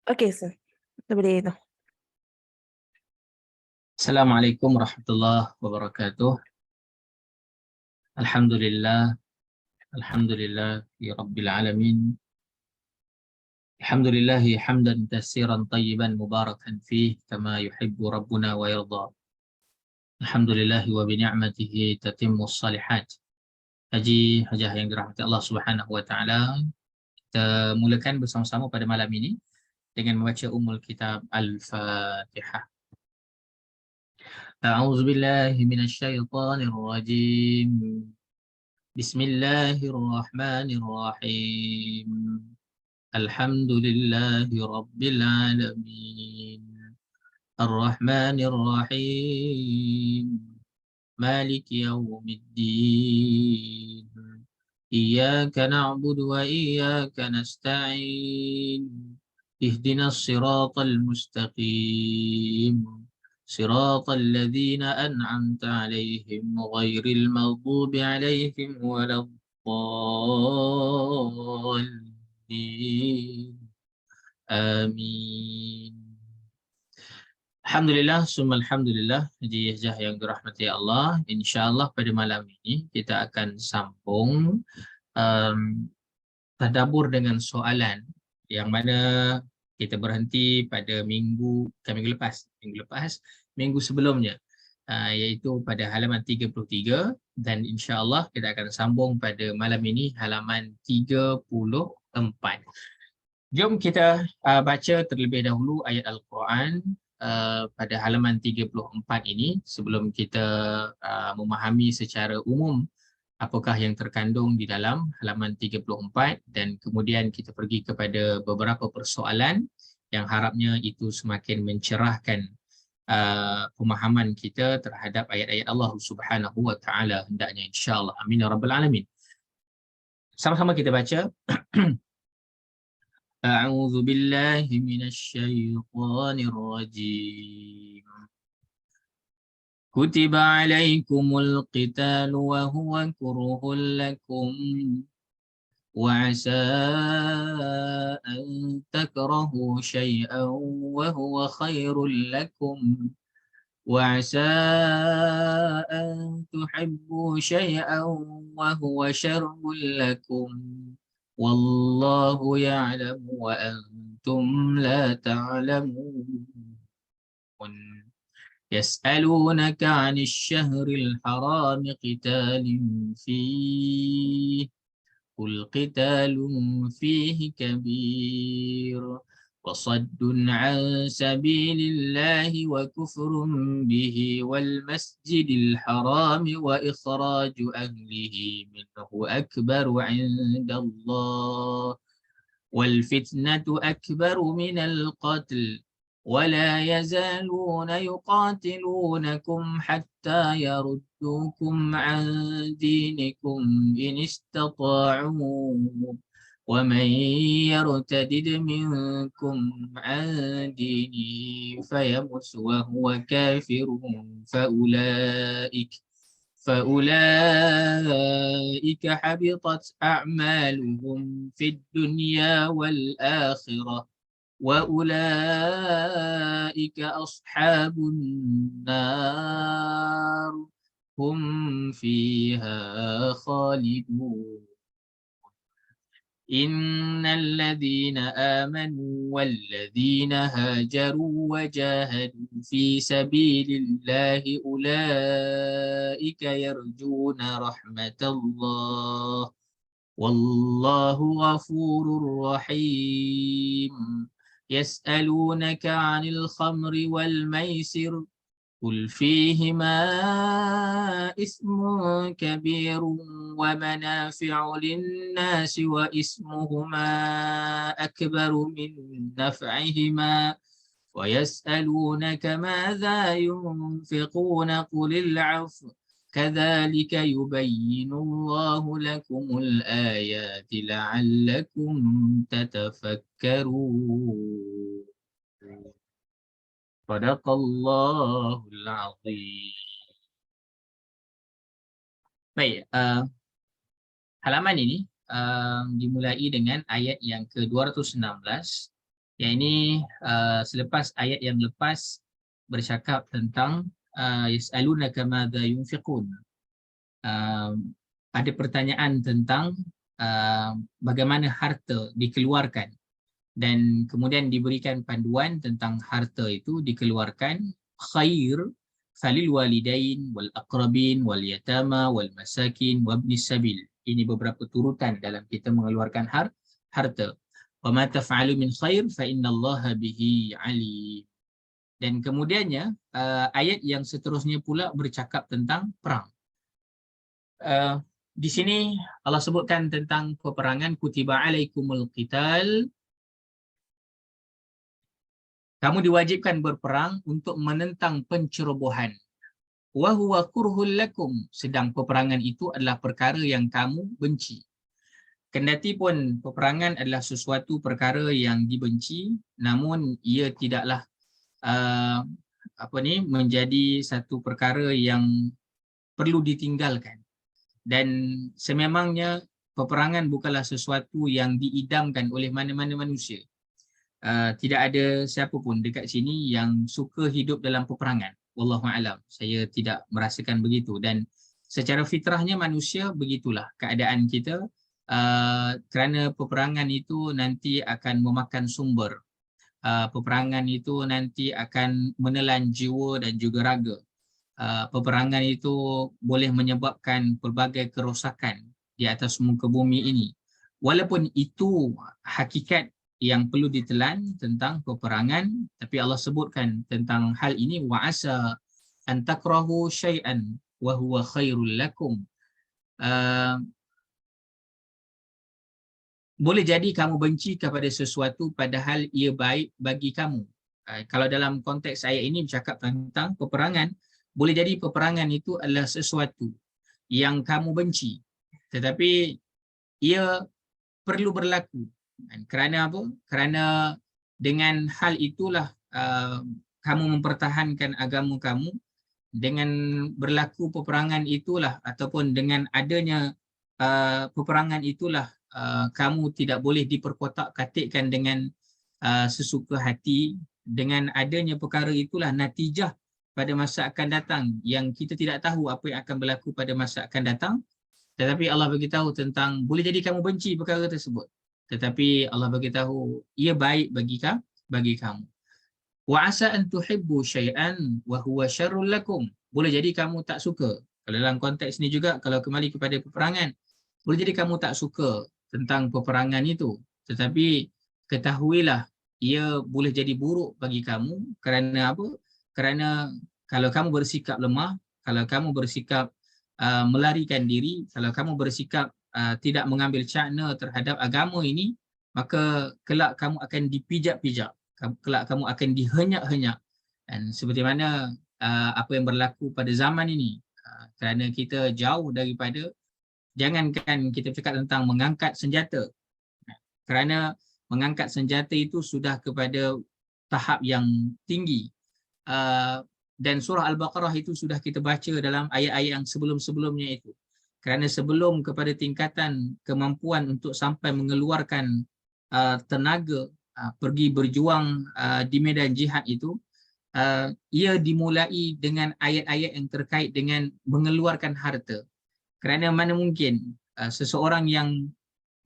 Oke, seperti itu. Assalamualaikum warahmatullahi wabarakatuh. Alhamdulillah, alhamdulillah ya rabbil alamin. Alhamdulillahi hamdan katsiran tayyiban mubarakan fih kama yuhibbu rabbuna wa yarda. Alhamdulillahi wa bi ni'matihi tatimmus salihat. Hajah yang dirahmati Allah Subhanahu wa taala. Kita mulakan bersama-sama pada malam ini dengan membaca Ummul Kitab Al-Fatihah. A'udzu billahi minasy syaithanir rajim. Bismillahirrahmanirrahim. Alhamdulillahi rabbil alamin. Ar-Rahmanir Rahim. Maliki yaumiddin. Iyyaka na'budu wa iyyaka nasta'in. Ihdinas siratal mustaqim. Siratal ladzina an'amta 'alaihim ghairil maghdubi 'alaihim waladdallin. Amin. Alhamdulillah, summa alhamdulillah, hajah yang dirahmati Allah. InsyaAllah pada malam ini kita akan sambung um, tadabbur dengan soalan yang mana kita berhenti pada minggu sebelumnya, iaitu pada halaman 33, dan insyaAllah kita akan sambung pada malam ini halaman 34. Jom kita baca terlebih dahulu ayat Al-Quran pada halaman 34 ini sebelum kita memahami secara umum apakah yang terkandung di dalam halaman 34, dan kemudian kita pergi kepada beberapa persoalan yang harapnya itu semakin mencerahkan pemahaman kita terhadap ayat-ayat Allah Subhanahu wa taala hendaknya, insya-Allah. Amin ya rabbal alamin. Sama-sama kita baca. أعوذ بالله من الشيطان الرجيم. كتب عليكم القتال وهو كره لكم وعسى أن تكرهوا شيئا وهو خير لكم وعسى أن تحبوا شيئا وهو شر لكم والله يعلم وأنتم لا تعلمون. يسألونك عن الشهر الحرام قتال فيه قل قتال فيه كبير وصد عن سبيل الله وكفر به والمسجد الحرام وإخراج أهله منه أكبر عند الله والفتنة أكبر من القتل ولا يزالون يقاتلونكم حتى يردوكم عن دينكم إن استطاعوا ومن يرتدد منكم عن دينه فيمت وهو كافر فأولئك حبطت أعمالهم في الدنيا والآخرة وأولئك أصحاب النار هم فيها خالدون. إن الذين آمنوا والذين هاجروا وجاهدوا في سبيل الله أولئك يرجون رحمة الله والله غفور رحيم. يسألونك عن الخمر والميسر قل فيهما إثم كبير ومنافع للناس وإثمهما أكبر من نفعهما ويسألونك ماذا ينفقون قل العفو كذلك يبين الله لكم الآيات لعلكم تتفكرون. Sadaqallahul azim. Baik, halaman ini dimulai dengan ayat yang ke-216 Yang ini selepas ayat yang lepas bercakap tentang yas'alunaka madza yunfiqun. Ada pertanyaan tentang bagaimana harta dikeluarkan, dan kemudian diberikan panduan tentang harta itu dikeluarkan khair falil walidain wal aqrabin wal yatama wal masakin wabnis sabil. Ini beberapa turutan dalam kita mengeluarkan harta. Wa ma taf'alu min khair fa innallaha bihi alim. Dan kemudiannya ayat yang seterusnya pula bercakap tentang perang. Di sini Allah sebutkan tentang peperangan, kutiba alaikumul qital. Kamu diwajibkan berperang untuk menentang pencerobohan. Wa huwa kurhul lakum, sedang peperangan itu adalah perkara yang kamu benci. Kendati pun peperangan adalah sesuatu perkara yang dibenci, namun ia tidaklah menjadi satu perkara yang perlu ditinggalkan. Dan sememangnya peperangan bukanlah sesuatu yang diidamkan oleh mana-mana manusia. Tidak ada siapa pun dekat sini yang suka hidup dalam peperangan. Wallahu a'lam. Saya tidak merasakan begitu, dan secara fitrahnya manusia begitulah keadaan kita, kerana peperangan itu nanti akan memakan sumber. Peperangan itu nanti akan menelan jiwa dan juga raga. Peperangan itu boleh menyebabkan pelbagai kerosakan di atas muka bumi ini. Walaupun itu hakikat yang perlu ditelan tentang peperangan, tapi Allah sebutkan tentang hal ini, wa asa an takrahu syai'an wa huwa khairul lakum. Boleh jadi kamu benci kepada sesuatu padahal ia baik bagi kamu. Kalau dalam konteks ayat ini bercakap tentang peperangan, boleh jadi peperangan itu adalah sesuatu yang kamu benci, tetapi ia perlu berlaku. Kerana apa? Kerana dengan hal itulah kamu mempertahankan agama kamu. Dengan berlaku peperangan itulah, ataupun dengan adanya peperangan itulah, kamu tidak boleh diperkotak-katikkan dengan sesuka hati. Dengan adanya perkara itulah natijah pada masa akan datang, yang kita tidak tahu apa yang akan berlaku pada masa akan datang. Tetapi Allah beritahu tentang boleh jadi kamu benci perkara tersebut, tetapi Allah beritahu ia baik bagi kamu. Wa asa an tuhibbu syai'an wa huwa syarrul lakum. Boleh jadi kamu tak suka. Kalau dalam konteks ni juga, kalau kembali kepada peperangan, boleh jadi kamu tak suka tentang peperangan itu, tetapi ketahuilah ia boleh jadi buruk bagi kamu. Kerana apa? Kerana kalau kamu bersikap lemah, kalau kamu bersikap melarikan diri, kalau kamu bersikap tidak mengambil cakna terhadap agama ini, maka kelak kamu akan dipijak-pijak, kelak kamu akan dihenyak-henyak. Dan seperti mana apa yang berlaku pada zaman ini, kerana kita jauh daripada, jangankan kita cakap tentang mengangkat senjata, kerana mengangkat senjata itu sudah kepada tahap yang tinggi. Dan surah Al-Baqarah itu sudah kita baca dalam ayat-ayat yang sebelum-sebelumnya itu. Kerana sebelum kepada tingkatan kemampuan untuk sampai mengeluarkan tenaga pergi berjuang di medan jihad itu, ia dimulai dengan ayat-ayat yang terkait dengan mengeluarkan harta. Kerana mana mungkin seseorang yang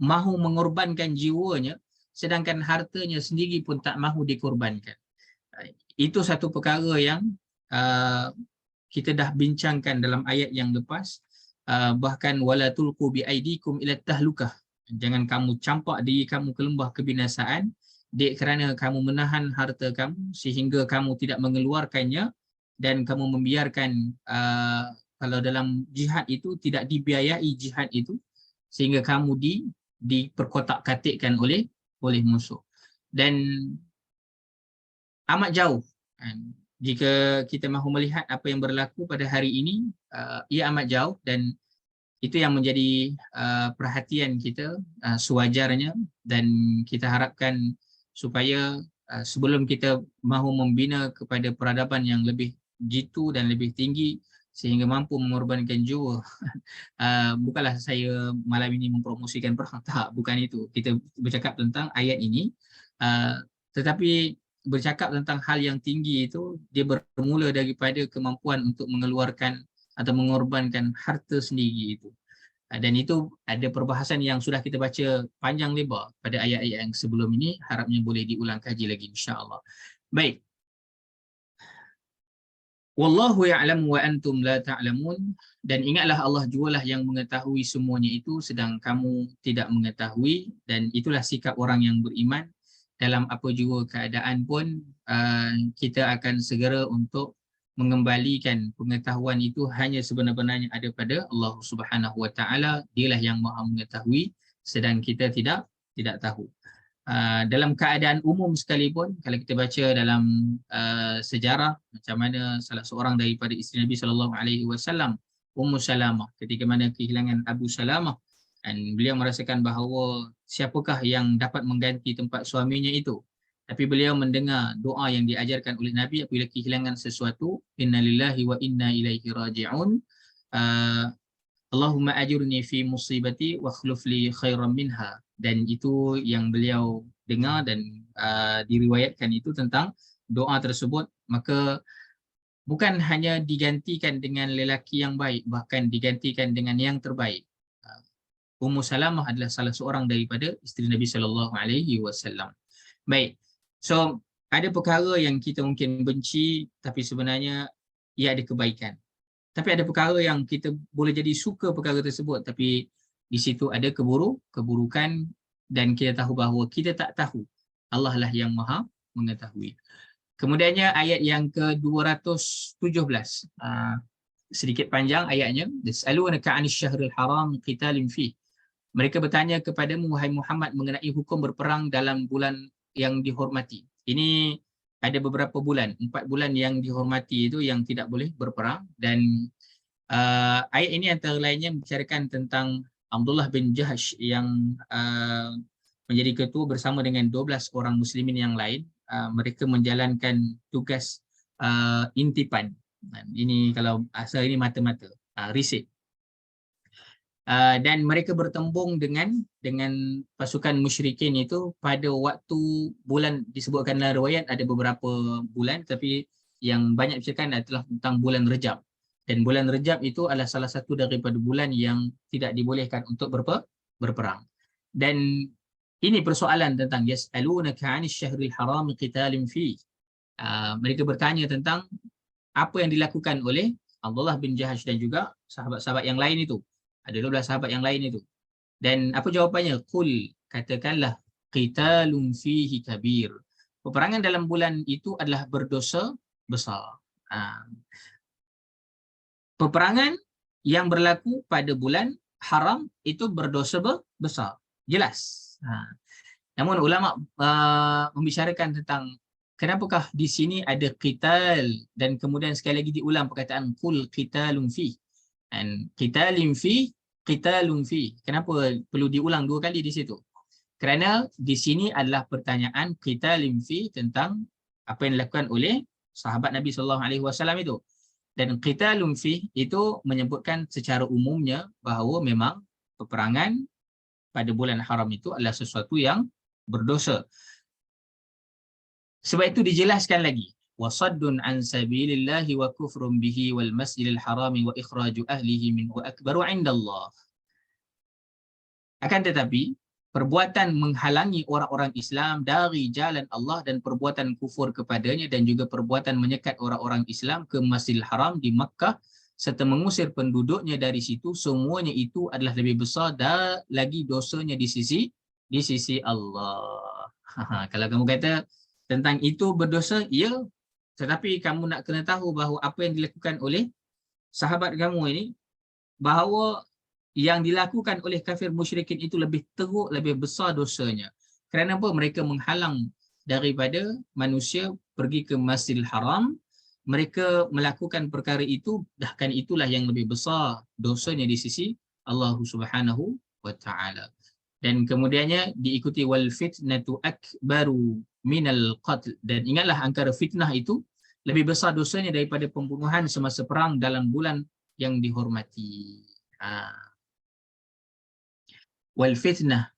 mahu mengorbankan jiwanya, sedangkan hartanya sendiri pun tak mahu dikorbankan. Itu satu perkara yang kita dah bincangkan dalam ayat yang lepas. Bahkan wala tulqu bi aidikum ila tahlukah, jangan kamu campak diri kamu ke lembah kebinasaan dek kerana kamu menahan harta kamu sehingga kamu tidak mengeluarkannya, dan kamu membiarkan kalau dalam jihad itu tidak dibiayai jihad itu, sehingga kamu diperkotak-katikkan oleh musuh. Dan amat jauh, jika kita mahu melihat apa yang berlaku pada hari ini, ia amat jauh, dan itu yang menjadi perhatian kita sewajarnya. Dan kita harapkan supaya sebelum kita mahu membina kepada peradaban yang lebih jitu dan lebih tinggi sehingga mampu mengorbankan jiwa, bukanlah saya malam ini mempromosikan perang, tak, bukan itu. Kita bercakap tentang ayat ini, Tetapi bercakap tentang hal yang tinggi itu, dia bermula daripada kemampuan untuk mengeluarkan atau mengorbankan harta sendiri itu. Dan itu ada perbahasan yang sudah kita baca panjang lebar pada ayat-ayat yang sebelum ini. Harapnya boleh diulang kaji lagi insya-Allah. Baik. Wallahu ya'lamu wa antum la ta'lamun, dan ingatlah Allah jualah yang mengetahui semuanya itu sedang kamu tidak mengetahui, dan itulah sikap orang yang beriman. Dalam apa jua keadaan pun kita akan segera untuk mengembalikan pengetahuan itu hanya sebenar-benarnya ada pada Allah Subhanahu wa taala. Dialah yang Maha mengetahui sedang kita tidak tahu. Dalam keadaan umum sekalipun, kalau kita baca dalam sejarah macam mana salah seorang daripada isteri Nabi SAW, Ummu Salamah, ketika mana kehilangan Abu Salamah, dan beliau merasakan bahawa siapakah yang dapat mengganti tempat suaminya itu. Tapi beliau mendengar doa yang diajarkan oleh Nabi apabila kehilangan sesuatu, innalillahi wa inna ilaihi raji'un. Allahumma ajurni fi musibati wa akhluf li khairan minha. Dan itu yang beliau dengar dan diriwayatkan itu tentang doa tersebut. Maka bukan hanya digantikan dengan lelaki yang baik, bahkan digantikan dengan yang terbaik. Ummu Salamah adalah salah seorang daripada isteri Nabi SAW. Baik, so ada perkara yang kita mungkin benci tapi sebenarnya ia ada kebaikan. Tapi ada perkara yang kita boleh jadi suka perkara tersebut tapi di situ ada keburukan, dan kita tahu bahawa kita tak tahu. Allah lah yang Maha mengetahui. Kemudiannya ayat yang ke-217. Sedikit panjang ayatnya. Yas'alunaka 'anil syahril haram qitalin fih. Mereka bertanya kepadamu wahai Muhammad mengenai hukum berperang dalam bulan yang dihormati. Ini ada beberapa bulan, 4 bulan yang dihormati itu yang tidak boleh berperang. Dan ayat ini antara lainnya membicarakan tentang Abdullah bin Jahsh yang menjadi ketua bersama dengan 12 orang muslimin yang lain. Mereka menjalankan tugas intipan. Ini kalau asal ini mata-mata, riset. Dan mereka bertembung dengan pasukan musyrikin itu pada waktu bulan, disebutkan dalam riwayat ada beberapa bulan, tapi yang banyak dibicarakan adalah tentang bulan Rejab. Dan bulan Rejab itu adalah salah satu daripada bulan yang tidak dibolehkan untuk berperang. Dan ini persoalan tentang yas'alunaka 'anil syahril haram qitalin fi. Mereka bertanya tentang apa yang dilakukan oleh Abdullah bin Jahsh dan juga sahabat-sahabat yang lain itu. Ada 12 sahabat yang lain itu. Dan apa jawapannya? Qul, katakanlah, qitalun fihi kabir. Peperangan dalam bulan itu adalah berdosa besar. Peperangan yang berlaku pada bulan haram itu berdosa besar. Jelas. Namun ulama membicarakan tentang kenapakah di sini ada qital dan kemudian sekali lagi diulang perkataan qul qitalun fi. Dan qitalin fi, qitalun fi. Kenapa perlu diulang 2 kali di situ? Kerana di sini adalah pertanyaan qitalin fi tentang apa yang dilakukan oleh sahabat Nabi SAW itu. Dan qitalun fi itu menyebutkan secara umumnya bahawa memang peperangan pada bulan haram itu adalah sesuatu yang berdosa. Sebab itu dijelaskan lagi, wasaddun an sabilillahi wa kufrun bihi wal masjidil harami wa ikhraju ahlihi minhu akbaru 'indallah. Akan tetapi perbuatan menghalangi orang-orang Islam dari jalan Allah dan perbuatan kufur kepadanya dan juga perbuatan menyekat orang-orang Islam ke Masjidil Haram di Makkah serta mengusir penduduknya dari situ, semuanya itu adalah lebih besar dan lagi dosanya di sisi Allah. Kalau kamu kata tentang itu berdosa, ya, tetapi kamu nak kena tahu bahawa apa yang dilakukan oleh sahabat kamu ini, bahawa yang dilakukan oleh kafir musyrikin itu lebih teruk, lebih besar dosanya. Kerana apa? Mereka menghalang daripada manusia pergi ke Masjidil Haram. Mereka melakukan perkara itu, bahkan itulah yang lebih besar dosanya di sisi Allah Subhanahu wa taala. Dan kemudiannya diikuti wal fitnatu akbaru minal qatl. Dan ingatlah angkara fitnah itu lebih besar dosanya daripada pembunuhan semasa perang dalam bulan yang dihormati. Wal fitnah,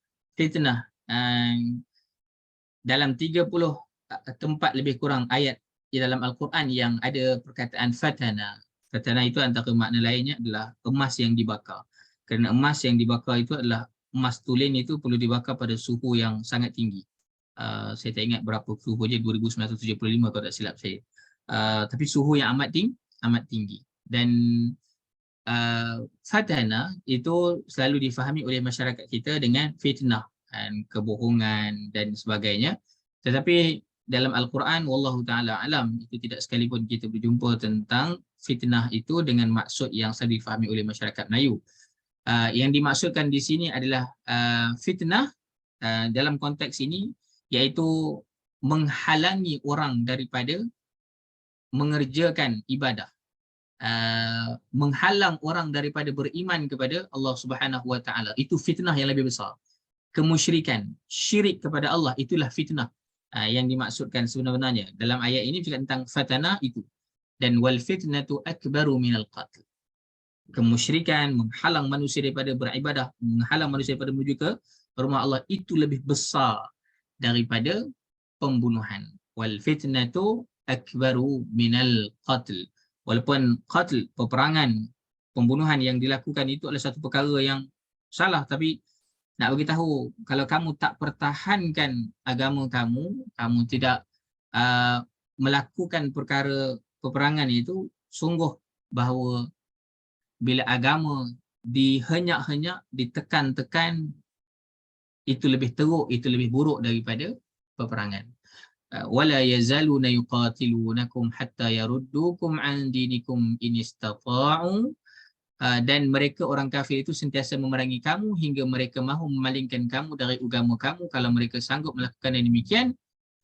dalam 30 tempat lebih kurang ayat di dalam Al-Quran yang ada perkataan fatana. Fatana itu antara makna lainnya adalah emas yang dibakar. Kerana emas yang dibakar itu adalah emas tulen, itu perlu dibakar pada suhu yang sangat tinggi. Saya tak ingat berapa suhu je, 2975 kalau tak silap saya. Tapi suhu yang amat tinggi. Dan fatana itu selalu difahami oleh masyarakat kita dengan fitnah dan kebohongan dan sebagainya. Tetapi dalam Al-Quran, wallahu ta'ala alam, itu tidak sekalipun kita berjumpa tentang fitnah itu dengan maksud yang selalu difahami oleh masyarakat Melayu. Yang dimaksudkan di sini adalah fitnah dalam konteks ini iaitu menghalangi orang daripada mengerjakan ibadah, menghalang orang daripada beriman kepada Allah Subhanahu Wa Taala. Itu fitnah yang lebih besar. Kemusyrikan, syirik kepada Allah, itulah fitnah yang dimaksudkan sebenarnya. Dalam ayat ini bercakap tentang fatana itu. Dan wal fitnatu akbaru minal qatl. Kemusyrikan, menghalang manusia daripada beribadah, menghalang manusia daripada menuju ke rumah Allah, itu lebih besar daripada pembunuhan. Wal fitnatu akbaru minal qatl. Walaupun qatl, peperangan, pembunuhan yang dilakukan itu adalah satu perkara yang salah, tapi nak bagi tahu, kalau kamu tak pertahankan agama kamu, kamu tidak melakukan perkara peperangan itu, sungguh bahawa bila agama dihenyak-henyak, ditekan-tekan, itu lebih teruk, itu lebih buruk daripada peperangan. Wala yazaluna yuqatilunakum hatta yaruddukum an dinikum in istata'u. Dan mereka orang kafir itu sentiasa memerangi kamu hingga mereka mahu memalingkan kamu dari agama kamu kalau mereka sanggup melakukan yang demikian.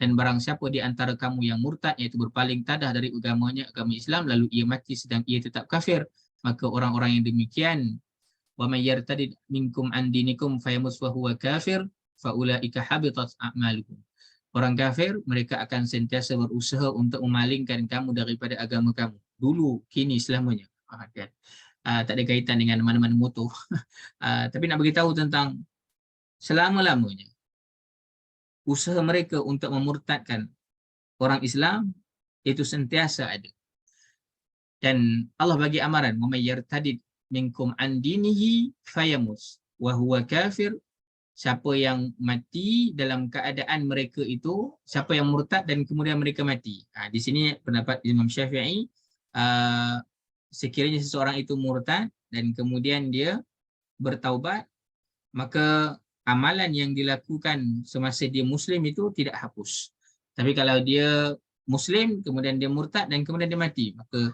Dan barang siapa di antara kamu yang murtad, iaitu berpaling tadah dari agamanya, agama Islam, lalu ia mati sedang ia tetap kafir, maka orang-orang yang demikian, wa may yartadid minkum an dinikum fayamut wa huwa kafir fa ulaika habitat a'maluhum. Orang kafir, mereka akan sentiasa berusaha untuk memalingkan kamu daripada agama kamu, dulu, kini, selamanya. Kan? Tak ada kaitan dengan mana-mana motor. Tapi nak beritahu tentang selama-lamanya usaha mereka untuk memurtadkan orang Islam itu sentiasa ada. Dan Allah bagi amaran, wa may yartadid minkum an dinihi fayamus wa huwa kafir. Siapa yang mati dalam keadaan mereka itu, siapa yang murtad dan kemudian mereka mati. Di sini pendapat Imam Syafi'i, sekiranya seseorang itu murtad dan kemudian dia bertaubat, maka amalan yang dilakukan semasa dia Muslim itu tidak hapus. Tapi kalau dia Muslim, kemudian dia murtad dan kemudian dia mati, maka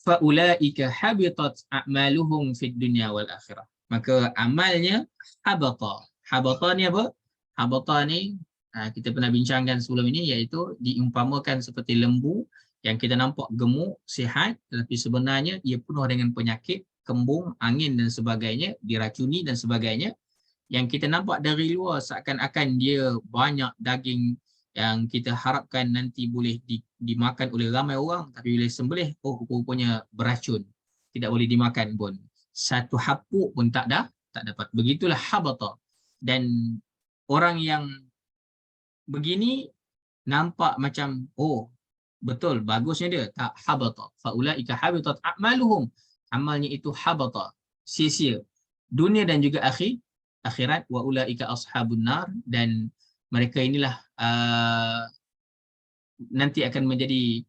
faulaika habitat a'maluhum fid dunya wal akhirah. Maka amalnya habata. Habata ni apa? Habata ni kita pernah bincangkan sebelum ini, iaitu diumpamakan seperti lembu yang kita nampak gemuk, sihat, tetapi sebenarnya ia penuh dengan penyakit, kembung, angin dan sebagainya, diracuni dan sebagainya. Yang kita nampak dari luar seakan-akan dia banyak daging yang kita harapkan nanti boleh dimakan oleh ramai orang, tapi bila sembelih, rupa-rupanya beracun, tidak boleh dimakan pun. Satu hapuk pun tak dapat. Begitulah habata. Dan orang yang begini nampak macam, oh betul, bagusnya dia. Tak, habata. Faulaika habitat a'maluhum. Amalnya itu habata, sia-sia. Dunia dan juga akhirat. Wa ulaika ashabun nar. Dan mereka inilah nanti akan menjadi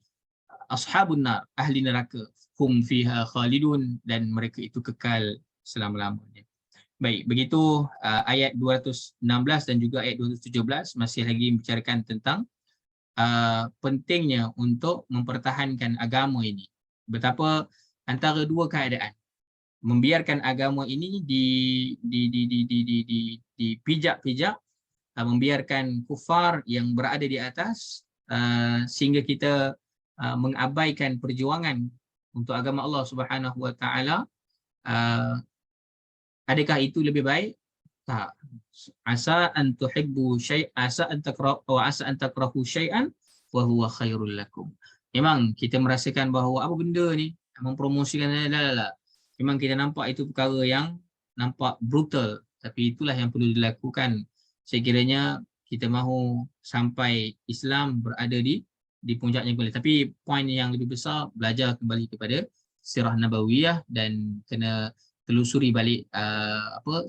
ashabun nar, ahli neraka. Hum fiha khalidun. Dan mereka itu kekal selama-lamanya. Baik, begitu ayat 216 dan juga ayat 217 masih lagi membicarakan tentang pentingnya untuk mempertahankan agama ini. Betapa antara dua keadaan, membiarkan agama ini dipijak-pijak, membiarkan kufar yang berada di atas, sehingga kita mengabaikan perjuangan untuk agama Allah Subhanahu Wa Taala. Adakah itu lebih baik? Tak. Asa an tuhibbu syai', asa an takrahu wa asa an takrahu syai'an wa huwa khairul lakum. Memang kita merasakan bahawa apa benda ni mempromosikan, la. Memang kita nampak itu perkara yang nampak brutal, tapi itulah yang perlu dilakukan sekiranya kita mahu sampai Islam berada di puncaknya kembali. Tapi poin yang lebih besar, belajar kembali kepada sirah nabawiyah dan kena telusuri balik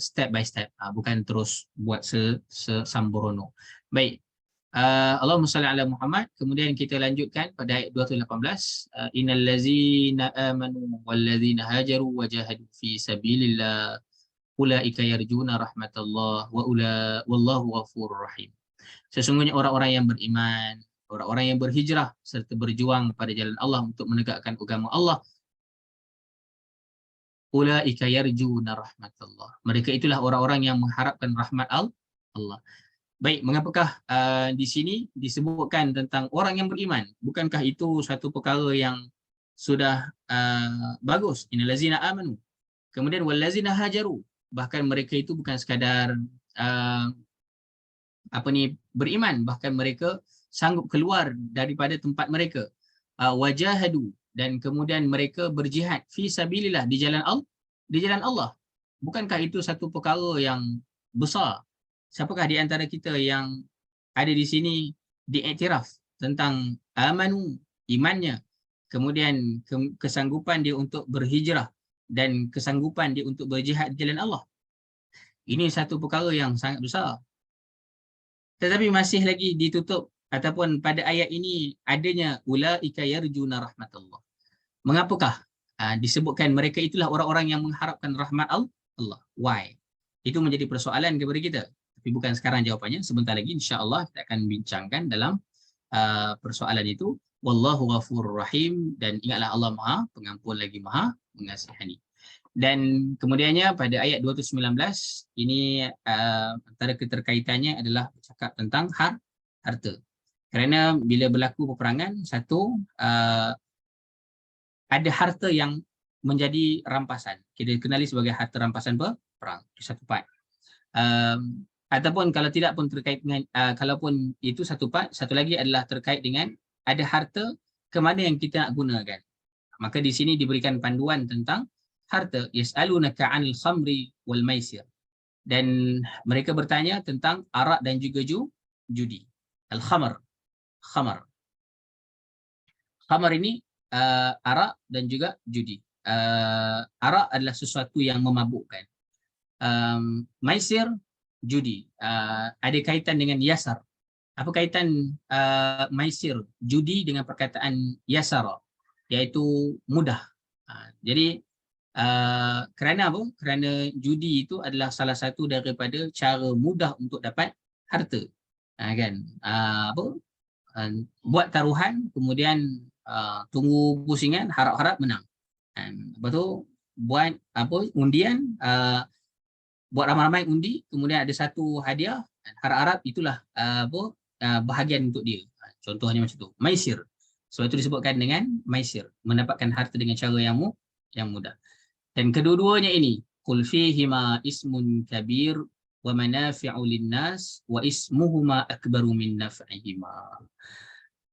step by step, bukan terus buat sembrono. Baik. Allahumma salli ala Muhammad. Kemudian kita lanjutkan pada ayat 218. Innal ladzina amanu wal ladzina hajaru wa jahadu fi sabilillah ulaika yarjuna rahmatallah wallahu ghafurur rahim. Sesungguhnya orang-orang yang beriman, orang-orang yang berhijrah serta berjuang pada jalan Allah untuk menegakkan agama Allah, ulaika yarjuna rahmatallah. Mereka itulah orang-orang yang mengharapkan rahmat Allah. Baik, mengapakah di sini disebutkan tentang orang yang beriman? Bukankah itu satu perkara yang sudah bagus? Innal ladzina amanu. Kemudian wal ladzina hajaru. Bahkan mereka itu bukan sekadar beriman, bahkan mereka sanggup keluar daripada tempat mereka. Wajahadu, dan kemudian mereka berjihad fi sabilillah, di jalan Allah. Bukankah itu satu perkara yang besar? Siapakah di antara kita yang ada di sini diiktiraf tentang amanu, imannya, kemudian kesanggupan dia untuk berhijrah dan kesanggupan dia untuk berjihad di jalan Allah? Ini satu perkara yang sangat besar. Tetapi masih lagi ditutup ataupun pada ayat ini adanya ulaika yarjuna rahmatullah. Mengapakah disebutkan mereka itulah orang-orang yang mengharapkan rahmat Allah? Why? Itu menjadi persoalan kepada kita. Tapi bukan sekarang jawapannya, sebentar lagi insya-Allah kita akan bincangkan dalam persoalan itu. Wallahu ghafurur rahim, dan ingatlah Allah Maha Pengampun lagi Maha Mengasihani. Dan kemudiannya pada ayat 219 ini antara keterkaitannya adalah bercakap tentang harta. Kerana bila berlaku peperangan, satu ada harta yang menjadi rampasan. Kita kenali sebagai harta rampasan perang. Itu satu part. Ataupun kalau tidak pun terkait dengan kalaupun itu satu part, satu lagi adalah terkait dengan ada harta ke mana yang kita nak gunakan. Maka di sini diberikan panduan tentang harta. Yas'alunaka 'anil khamri wal maisir. Dan mereka bertanya tentang arak dan juga judi. Al-khamr. Khamar ini arak dan juga judi. Arak adalah sesuatu yang memabukkan. Maisir, judi, ada kaitan dengan yasar. Apa kaitan maisir, judi dengan perkataan yasara, iaitu mudah. Jadi kerana apa? Kerana judi itu adalah salah satu daripada cara mudah untuk dapat harta. Buat taruhan, kemudian tunggu pusingan, harap-harap menang. Lepas tu buat undian, buat ramai-ramai undi, kemudian ada satu hadiah, harap-harap itulah bahagian untuk dia. Contohnya macam tu. Maisir. Sebab itu disebutkan dengan maisir, mendapatkan harta dengan cara yang mudah. Dan kedua-duanya ini, qul fihima ismun kabir wa manafi'u linnas wa ismuhuma akbaru min naf'ihima.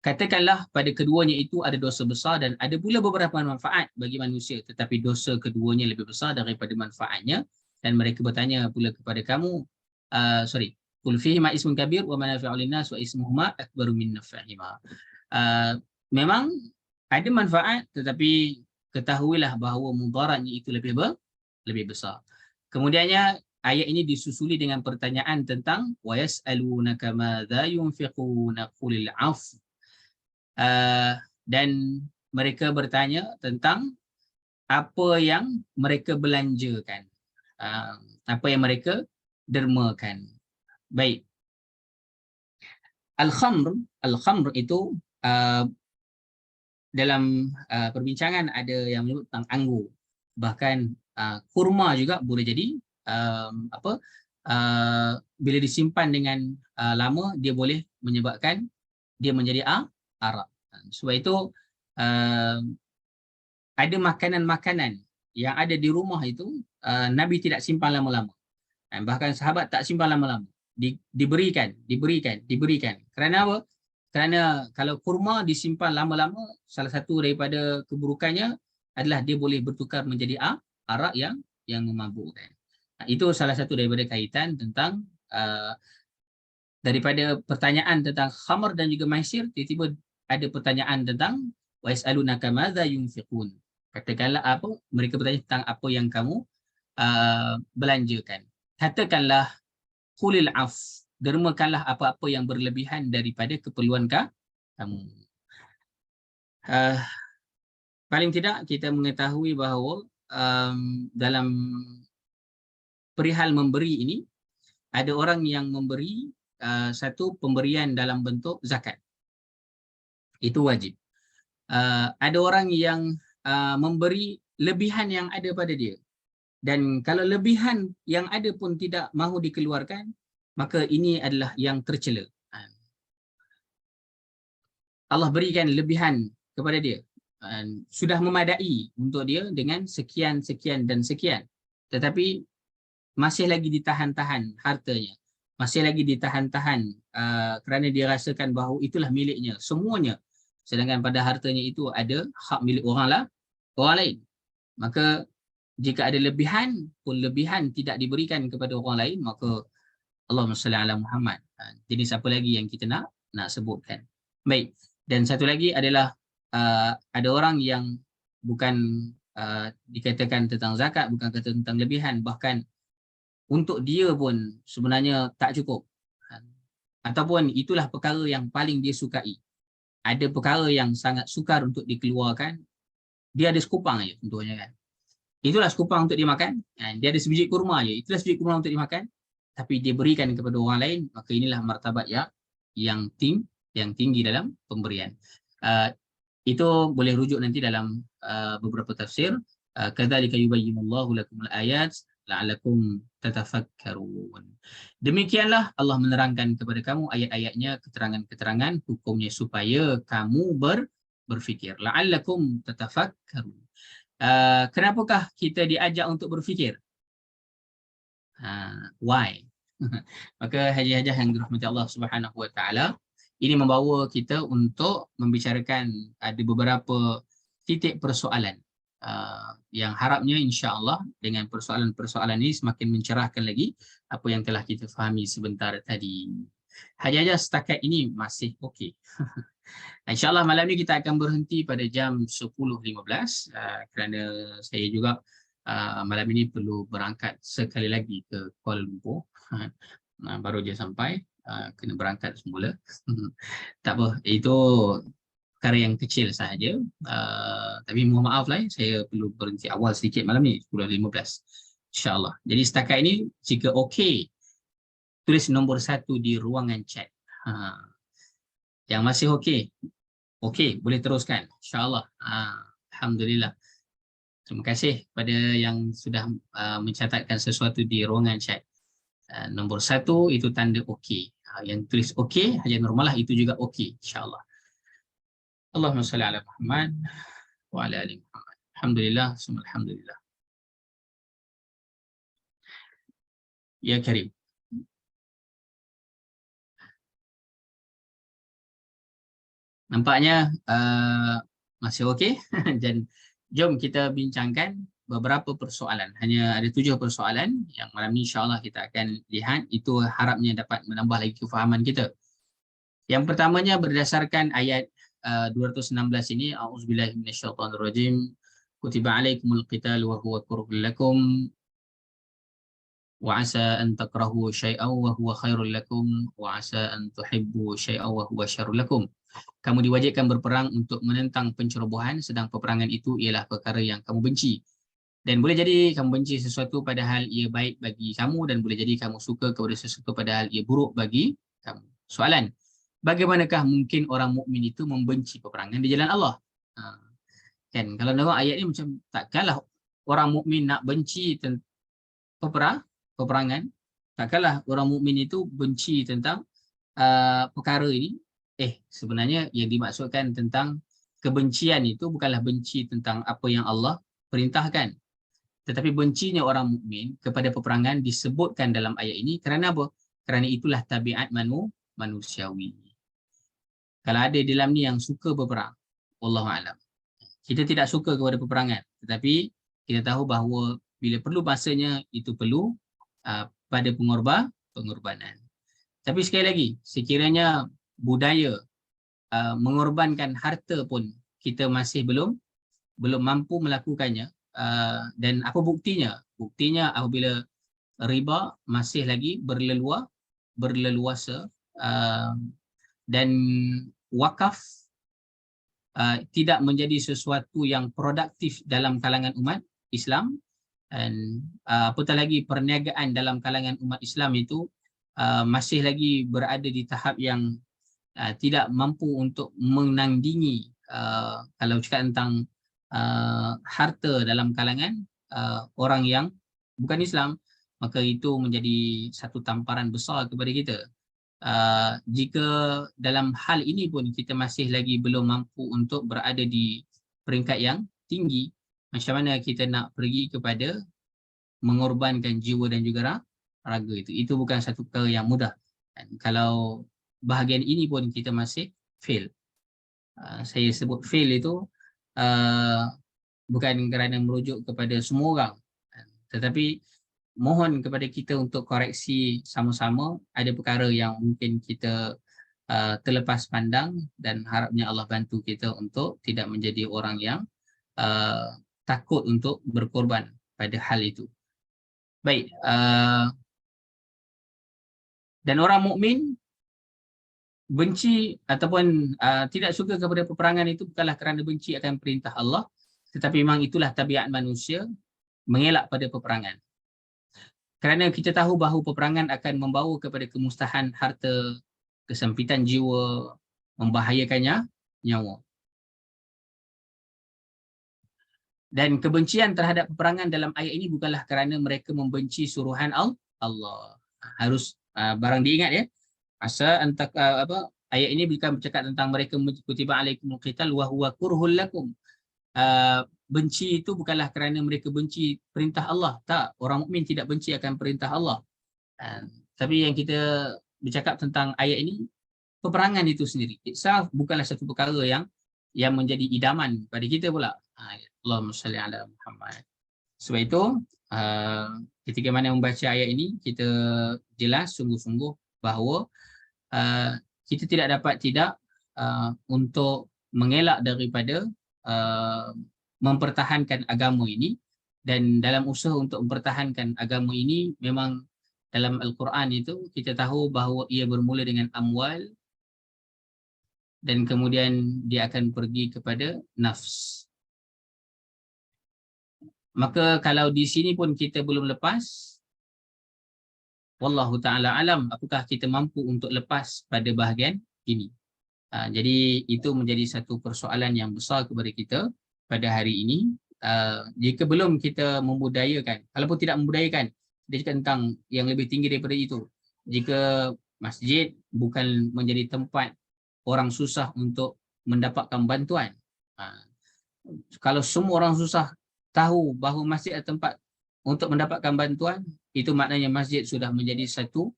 Katakanlah pada keduanya itu ada dosa besar dan ada pula beberapa manfaat bagi manusia, tetapi dosa keduanya lebih besar daripada manfaatnya. Dan mereka bertanya pula kepada kamu, qul fihima ismun kabir wa manafi'u linnas wa ismuhuma akbaru min naf'ihima. Memang ada manfaat, tetapi ketahuilah bahawa mudaratnya itu lebih besar. Kemudiannya ayat ini disusuli dengan pertanyaan tentang wa yas'alunaka madza yunfiquna qulil 'afw. Dan mereka bertanya tentang apa yang mereka belanjakan, apa yang mereka dermakan. Baik. Al-khamr itu dalam perbincangan ada yang menyebut tentang anggur. Bahkan kurma juga boleh jadi bila disimpan dengan lama, dia boleh menyebabkan dia menjadi arak. Sebab itu ada makanan-makanan yang ada di rumah itu Nabi tidak simpan lama-lama. Bahkan sahabat tak simpan lama-lama. Diberikan. Kerana apa? Kerana kalau kurma disimpan lama-lama, salah satu daripada keburukannya adalah dia boleh bertukar menjadi arak yang memabukkan. Itu salah satu daripada kaitan tentang daripada pertanyaan tentang khamar dan juga maisir, tiba-tiba ada pertanyaan tentang wa yas'alunaka madza yunfiqun. Katakanlah apa, mereka bertanya tentang apa yang kamu belanjakan. Katakanlah qulil af, dermakanlah apa-apa yang berlebihan daripada keperluan kamu. Paling tidak kita mengetahui bahawa dalam perihal memberi ini, ada orang yang memberi satu pemberian dalam bentuk zakat. Itu wajib. Ada orang yang memberi lebihan yang ada pada dia. Dan kalau lebihan yang ada pun tidak mahu dikeluarkan, maka ini adalah yang tercela. Allah berikan lebihan kepada dia. Sudah memadai untuk dia dengan sekian, sekian dan sekian. Tetapi masih lagi ditahan-tahan hartanya. Masih lagi ditahan-tahan kerana dia rasakan bahawa itulah miliknya, semuanya. Sedangkan pada hartanya itu ada hak milik orang lain. Maka jika ada lebihan pun lebihan tidak diberikan kepada orang lain, maka Allahumma salli ala Muhammad. Jenis apa lagi yang kita nak sebutkan. Baik. Dan satu lagi adalah ada orang yang bukan dikatakan tentang zakat, bukan kata tentang lebihan, bahkan untuk dia pun sebenarnya tak cukup. Ataupun itulah perkara yang paling dia sukai. Ada perkara yang sangat sukar untuk dikeluarkan, dia ada sekupang aja contohnya kan. Itulah sekupang untuk dimakan. Dia ada sebiji kurma aja, itulah sebiji kurma untuk dimakan. Tapi dia berikan kepada orang lain, maka inilah martabat yang tinggi dalam pemberian. Itu boleh rujuk nanti dalam beberapa tafsir. Kadzalika yubayyinullahu lakumul ayat la'allakum tatafakkarun. Demikianlah Allah menerangkan kepada kamu ayat-ayatnya, keterangan-keterangan hukumnya supaya kamu berfikir. La'allakum tatafakkarun. Kenapakah kita diajak untuk berfikir? Why? Maka haji-hajah yang dirahmati Allah Subhanahu Wa Taala, ini membawa kita untuk membicarakan ada beberapa titik persoalan yang harapnya insya-Allah dengan persoalan-persoalan ini semakin mencerahkan lagi apa yang telah kita fahami sebentar tadi. Haji-hajah setakat ini masih okey. InsyaAllah malam ni kita akan berhenti pada jam 10.15 kerana saya juga malam ini perlu berangkat sekali lagi ke Kuala Lumpur. Baru je sampai, kena berangkat semula. Tak apa, itu perkara yang kecil sahaja. Tapi mohon maaf lah, saya perlu berhenti awal sedikit malam ni, 10.15. InsyaAllah. Jadi setakat ini, jika okey, tulis nombor 1 di ruangan chat. Yang masih okey, boleh teruskan. InsyaAllah. Alhamdulillah. Terima kasih pada yang sudah mencatatkan sesuatu di ruangan chat. Nombor 1 itu tanda okey. Yang tulis okey, hanya normallah itu juga okey. InsyaAllah. Allahumma salli ala Muhammad wa ala ali Muhammad. Alhamdulillah, alhamdulillah. Ya Karim. Nampaknya masih okey. Dan jom kita bincangkan beberapa persoalan. Hanya ada 7 persoalan yang malam ni insyaAllah kita akan lihat. Itu harapnya dapat menambah lagi kefahaman kita. Yang pertamanya berdasarkan ayat 216 ini, a'udzubillahi minasyaitonirrajim. Kutiba alaikumul qital wa huwa kurhul lakum wa asa an takrahu syai'aw wa huwa khairul lakum wa asa an tuhibbu syai'aw wa huwa syarrul lakum. Kamu diwajibkan berperang untuk menentang pencerobohan, sedang peperangan itu ialah perkara yang kamu benci. Dan boleh jadi kamu benci sesuatu padahal ia baik bagi kamu, dan boleh jadi kamu suka kepada sesuatu padahal ia buruk bagi kamu. Soalan, bagaimanakah mungkin orang mukmin itu membenci peperangan di jalan Allah? Kan kalau tengok ayat ni macam takkanlah orang mukmin nak benci peperangan, takkanlah orang mukmin itu benci tentang perkara ini. Sebenarnya yang dimaksudkan tentang kebencian itu bukanlah benci tentang apa yang Allah perintahkan, tetapi bencinya orang mukmin kepada peperangan disebutkan dalam ayat ini kerana apa? Kerana itulah tabiat manusiawi. Kalau ada di dalam ni yang suka berperang, wallahu alam. Kita tidak suka kepada peperangan, tetapi kita tahu bahawa bila perlu masanya itu perlu pada pengorbanan. Tapi sekali lagi, sekiranya budaya mengorbankan harta pun kita masih belum mampu melakukannya, dan apa buktinya? Buktinya apabila riba masih lagi berleluasa, dan wakaf tidak menjadi sesuatu yang produktif dalam kalangan umat Islam, dan apatah lagi perniagaan dalam kalangan umat Islam itu masih lagi berada di tahap yang tidak mampu untuk menandingi, kalau cakap tentang harta dalam kalangan orang yang bukan Islam, maka itu menjadi satu tamparan besar kepada kita. Jika dalam hal ini pun kita masih lagi belum mampu untuk berada di peringkat yang tinggi, macam mana kita nak pergi kepada mengorbankan jiwa dan juga raga itu? Itu bukan satu perkara yang mudah. Dan kalau bahagian ini pun kita masih fail. Saya sebut fail itu bukan kerana merujuk kepada semua orang, tetapi mohon kepada kita untuk koreksi sama-sama. Ada perkara yang mungkin kita terlepas pandang, dan harapnya Allah bantu kita untuk tidak menjadi orang yang takut untuk berkorban pada hal itu. Baik, dan orang mukmin benci ataupun tidak suka kepada peperangan itu bukanlah kerana benci akan perintah Allah, tetapi memang itulah tabiat manusia, mengelak pada peperangan. Kerana kita tahu bahawa peperangan akan membawa kepada kemusnahan harta, kesempitan jiwa, membahayakannya nyawa. Dan kebencian terhadap peperangan dalam ayat ini bukanlah kerana mereka membenci suruhan Allah. Harus barang diingat ya. Asa antak ayat ini bukan bercakap tentang mereka kutiba alaikumul qital wa huwa kurhul lakum. Benci itu bukanlah kerana mereka benci perintah Allah. Tak, orang mukmin tidak benci akan perintah Allah. Tapi yang kita bercakap tentang ayat ini, peperangan itu sendiri itself bukanlah satu perkara yang menjadi idaman pada kita pula. Allahumma salli ala Muhammad. Sebab itu ketika mana membaca ayat ini, kita jelas sungguh-sungguh bahawa kita tidak dapat untuk mengelak daripada mempertahankan agama ini. Dan dalam usaha untuk mempertahankan agama ini, memang dalam Al-Quran itu kita tahu bahawa ia bermula dengan amwal, dan kemudian dia akan pergi kepada nafs. Maka kalau di sini pun kita belum lepas, wallahu ta'ala alam, apakah kita mampu untuk lepas pada bahagian ini? Jadi itu menjadi satu persoalan yang besar kepada kita pada hari ini. Jika belum kita membudayakan, walaupun tidak membudayakan, dia cakap tentang yang lebih tinggi daripada itu. Jika masjid bukan menjadi tempat orang susah untuk mendapatkan bantuan, kalau semua orang susah tahu bahawa masjid adalah tempat untuk mendapatkan bantuan, itu maknanya masjid sudah menjadi satu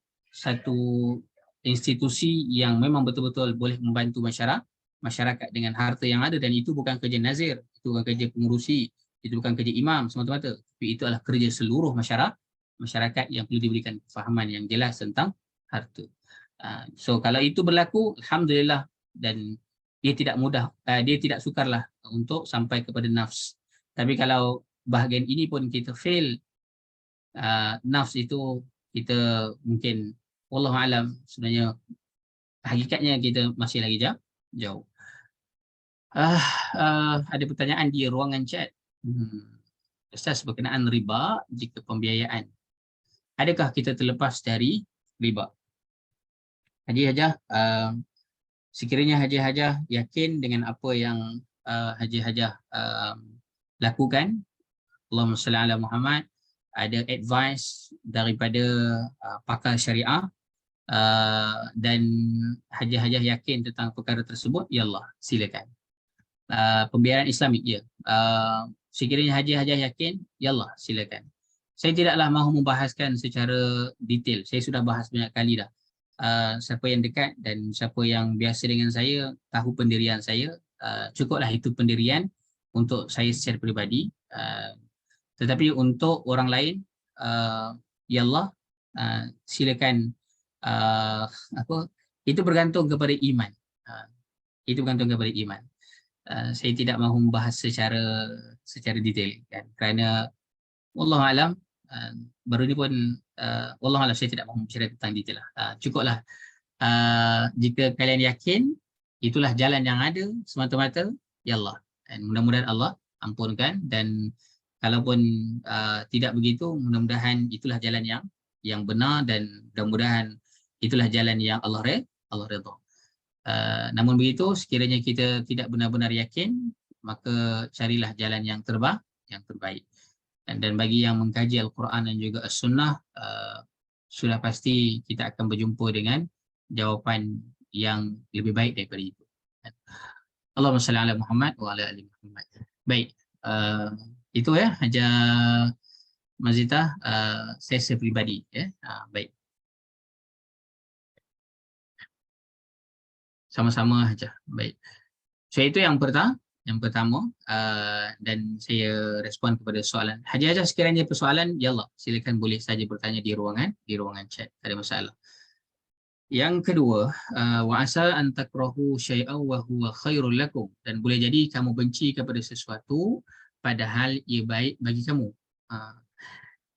institusi yang memang betul-betul boleh membantu masyarakat dengan harta yang ada. Dan itu bukan kerja nazir, itu bukan kerja pengurusi, itu bukan kerja imam semata-mata, tapi itu adalah kerja seluruh masyarakat yang perlu diberikan fahaman yang jelas tentang harta. So kalau itu berlaku, alhamdulillah, dan dia tidak mudah, dia tidak sukarlah untuk sampai kepada nafs. Tapi kalau bahagian ini pun kita fail, nafs itu kita mungkin, wallahu alam, sebenarnya hakikatnya kita masih lagi jauh. Ada pertanyaan di ruangan chat. Ustaz, berkenaan riba jika pembiayaan, adakah kita terlepas dari riba? Haji Hajah, sekiranya Haji Hajah yakin dengan apa yang Haji Hajah lakukan, Allahumma salli ala Muhammad, ada advice daripada pakar syariah, dan Haji Hajah yakin tentang perkara tersebut, ya Allah, silakan. Pembiayaan Islamik, ya. Sekiranya Haji Hajah yakin, ya Allah, silakan. Saya tidaklah mahu membahaskan secara detail. Saya sudah bahas banyak kali dah. Siapa yang dekat dan siapa yang biasa dengan saya tahu pendirian saya. Cukuplah itu pendirian untuk saya secara peribadi. Tetapi untuk orang lain, ya Allah, silakan uh, apa itu bergantung kepada iman. Uh, itu bergantung kepada iman. Saya tidak mahu membahas secara detail kan, kerana wallahu alam, baru ni pun wallahu alam, saya tidak mahu bercerita tentang detail lah. Cukuplah jika kalian yakin itulah jalan yang ada semata-mata, ya Allah, dan mudah-mudahan Allah ampunkan. Dan kalaupun tidak begitu, mudah-mudahan itulah jalan yang benar, dan mudah-mudahan itulah jalan yang Allah redha. Namun begitu, sekiranya kita tidak benar-benar yakin, maka carilah jalan yang terbaik. Dan bagi yang mengkaji Al-Quran dan juga As-Sunnah, sudah pasti kita akan berjumpa dengan jawapan yang lebih baik daripada itu. Allahumma salli ala Muhammad wa ala ali Muhammad. Baik, itu ya Haja Mazita, saya pribadi ya. Baik. Sama-sama Haja. Baik. So itu yang pertama, dan saya respon kepada soalan. Haja sekiranya persoalan, ya Allah, silakan boleh saja bertanya di ruangan chat, tak ada masalah. Yang kedua, wa asal an takrahu syai'an wa huwa khairul lakum, dan boleh jadi kamu benci kepada sesuatu padahal ia baik bagi kamu.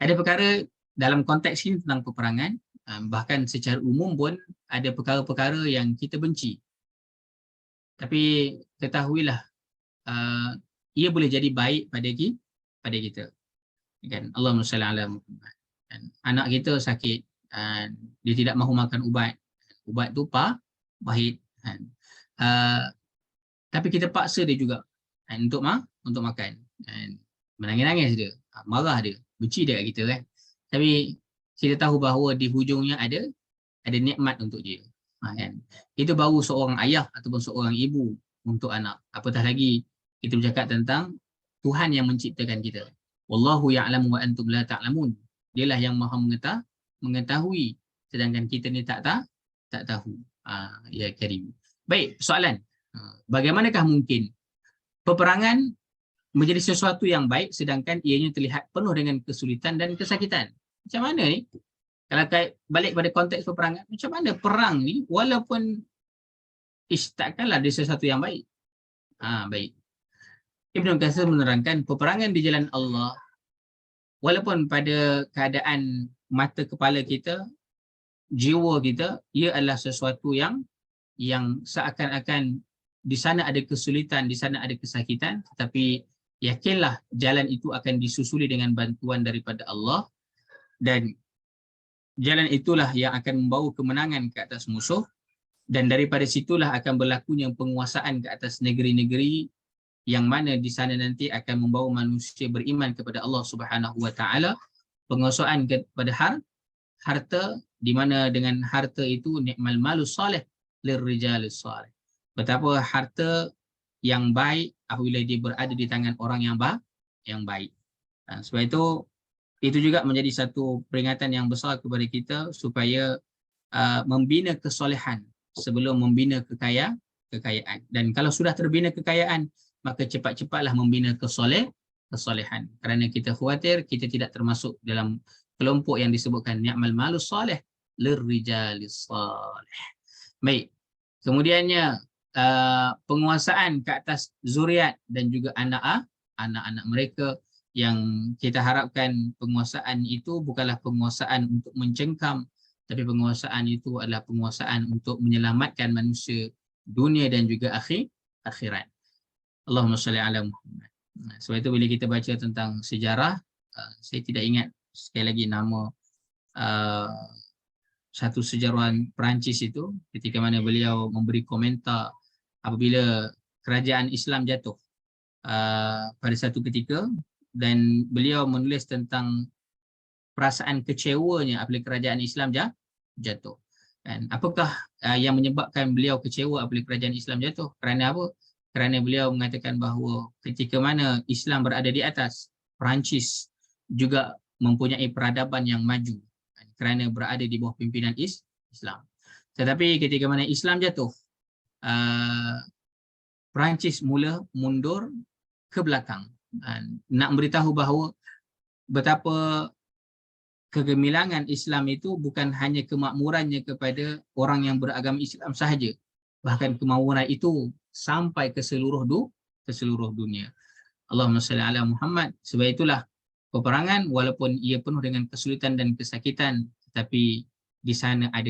Ada perkara dalam konteks ini tentang peperangan, bahkan secara umum pun ada perkara-perkara yang kita benci. Tapi ketahuilah, ia boleh jadi baik pada kita. Kan? Allahumma salli ala Muhammad. Anak kita sakit, dia tidak mahu makan ubat. Ubat tu pahit. Tapi kita paksa dia juga untuk makan. Menangis-nangis dia, marah dia, benci dia kat kita kan. Tapi kita tahu bahawa di hujungnya ada nikmat untuk dia. Kan? Itu baru seorang ayah ataupun seorang ibu untuk anak. Apatah lagi kita bercakap tentang Tuhan yang menciptakan kita. Wallahu ya'lamu wa antum la ta'lamun. Dialah yang maha mengetahui, sedangkan kita ni tak tahu. Ya Karim. Baik, soalan. Bagaimanakah mungkin peperangan menjadi sesuatu yang baik sedangkan ianya terlihat penuh dengan kesulitan dan kesakitan? Macam mana ni? Kalau balik pada konteks peperangan, macam mana perang ni walaupun takkanlah dia sesuatu yang baik. Baik. Ibnu Katsir menerangkan peperangan di jalan Allah, walaupun pada keadaan mata kepala kita, jiwa kita, ia adalah sesuatu yang seakan-akan di sana ada kesulitan, di sana ada kesakitan, tetapi yakinlah jalan itu akan disusuli dengan bantuan daripada Allah, dan jalan itulah yang akan membawa kemenangan ke atas musuh, dan daripada situlah akan berlakunya penguasaan ke atas negeri-negeri yang mana di sana nanti akan membawa manusia beriman kepada Allah Subhanahu wa taala, penguasaan kepada harta, di mana dengan harta itu ni'mal malus salih lirrijalis salih. Betapa harta yang baik apabila dia berada di tangan orang yang baik. Sebab itu juga menjadi satu peringatan yang besar kepada kita supaya membina kesolehan sebelum membina kekayaan. Dan kalau sudah terbina kekayaan, maka cepat-cepatlah membina kesolehan. Kerana kita khawatir kita tidak termasuk dalam kelompok yang disebutkan ni'mal malus salih lirrijalis salih. Baik. Kemudiannya penguasaan ke atas zuriat dan juga anak-anak mereka, yang kita harapkan penguasaan itu bukanlah penguasaan untuk mencengkam, tapi penguasaan itu adalah penguasaan untuk menyelamatkan manusia dunia dan juga akhirat. Allahumma salli ala Muhammad. Sebab itu bila kita baca tentang sejarah, saya tidak ingat sekali lagi nama satu sejarawan Perancis itu, ketika mana beliau memberi komentar apabila kerajaan Islam jatuh pada satu ketika, dan beliau menulis tentang perasaan kecewanya apabila kerajaan Islam jatuh. Dan apakah yang menyebabkan beliau kecewa apabila kerajaan Islam jatuh? Kerana apa? Kerana beliau mengatakan bahawa ketika mana Islam berada di atas, Perancis juga mempunyai peradaban yang maju kerana berada di bawah pimpinan Islam. Tetapi ketika mana Islam jatuh, Perancis mula mundur ke belakang. Nak memberitahu bahawa betapa kegemilangan Islam itu bukan hanya kemakmurannya kepada orang yang beragama Islam sahaja, bahkan kemakmuran itu sampai ke seluruh dunia. Allahumma salli ala Muhammad. Sebab itulah peperangan walaupun ia penuh dengan kesulitan dan kesakitan, tetapi di sana ada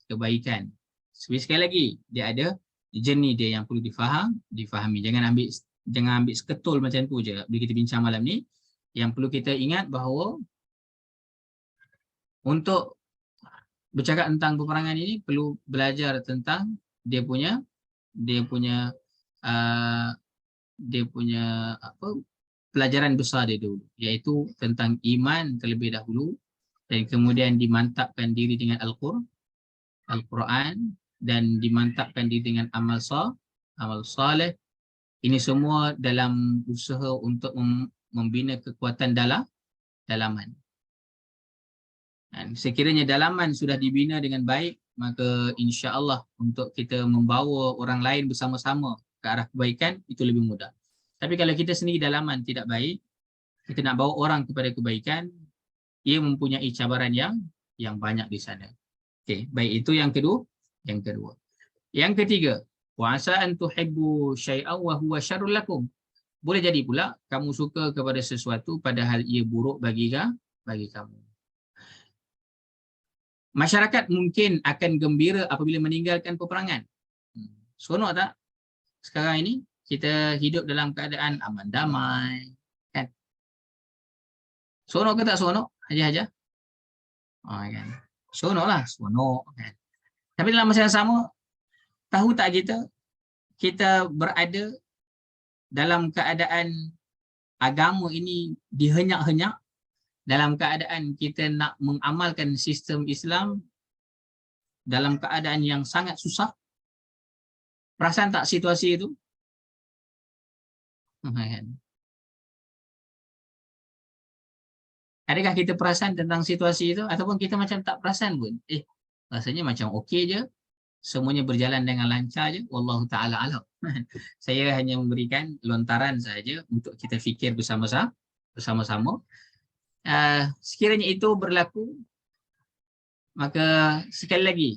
kebaikan. Sekali lagi, dia ada jernih dia yang perlu difahami. Jangan ambil seketul macam tu je bila kita bincang malam ni. Yang perlu kita ingat bahawa untuk bercakap tentang peperangan ini perlu belajar tentang dia punya apa, pelajaran besar dia dulu, iaitu tentang iman terlebih dahulu, dan kemudian dimantapkan diri dengan Al-Quran, dan dimantapkan diri dengan amal saleh. Ini semua dalam usaha untuk membina kekuatan dalaman. Dan sekiranya dalaman sudah dibina dengan baik, maka insya-Allah untuk kita membawa orang lain bersama-sama ke arah kebaikan itu lebih mudah. Tapi kalau kita sendiri dalaman tidak baik, kita nak bawa orang kepada kebaikan, ia mempunyai cabaran yang banyak di sana. Okey, baik, itu yang kedua. Yang ketiga, wa asa an tuhibbu syai'an wa huwa syarrul lakum. Boleh jadi pula kamu suka kepada sesuatu padahal ia buruk bagi kamu. Masyarakat mungkin akan gembira apabila meninggalkan peperangan. Seronok tak? Sekarang ini kita hidup dalam keadaan aman damai, kan? Seronok ke tak seronok? Haja-haja. Kan? Seronoklah, seronok, kan? Tapi dalam masa yang sama, tahu tak kita berada dalam keadaan agama ini dihenyak-henyak, dalam keadaan kita nak mengamalkan sistem Islam dalam keadaan yang sangat susah. Perasan tak situasi itu? Adakah kita perasan tentang situasi itu, ataupun kita macam tak perasan pun? Rasanya macam okey je, semuanya berjalan dengan lancar je, wallahu taala alam. Saya hanya memberikan lontaran saja untuk kita fikir bersama-sama. Sekiranya itu berlaku, maka sekali lagi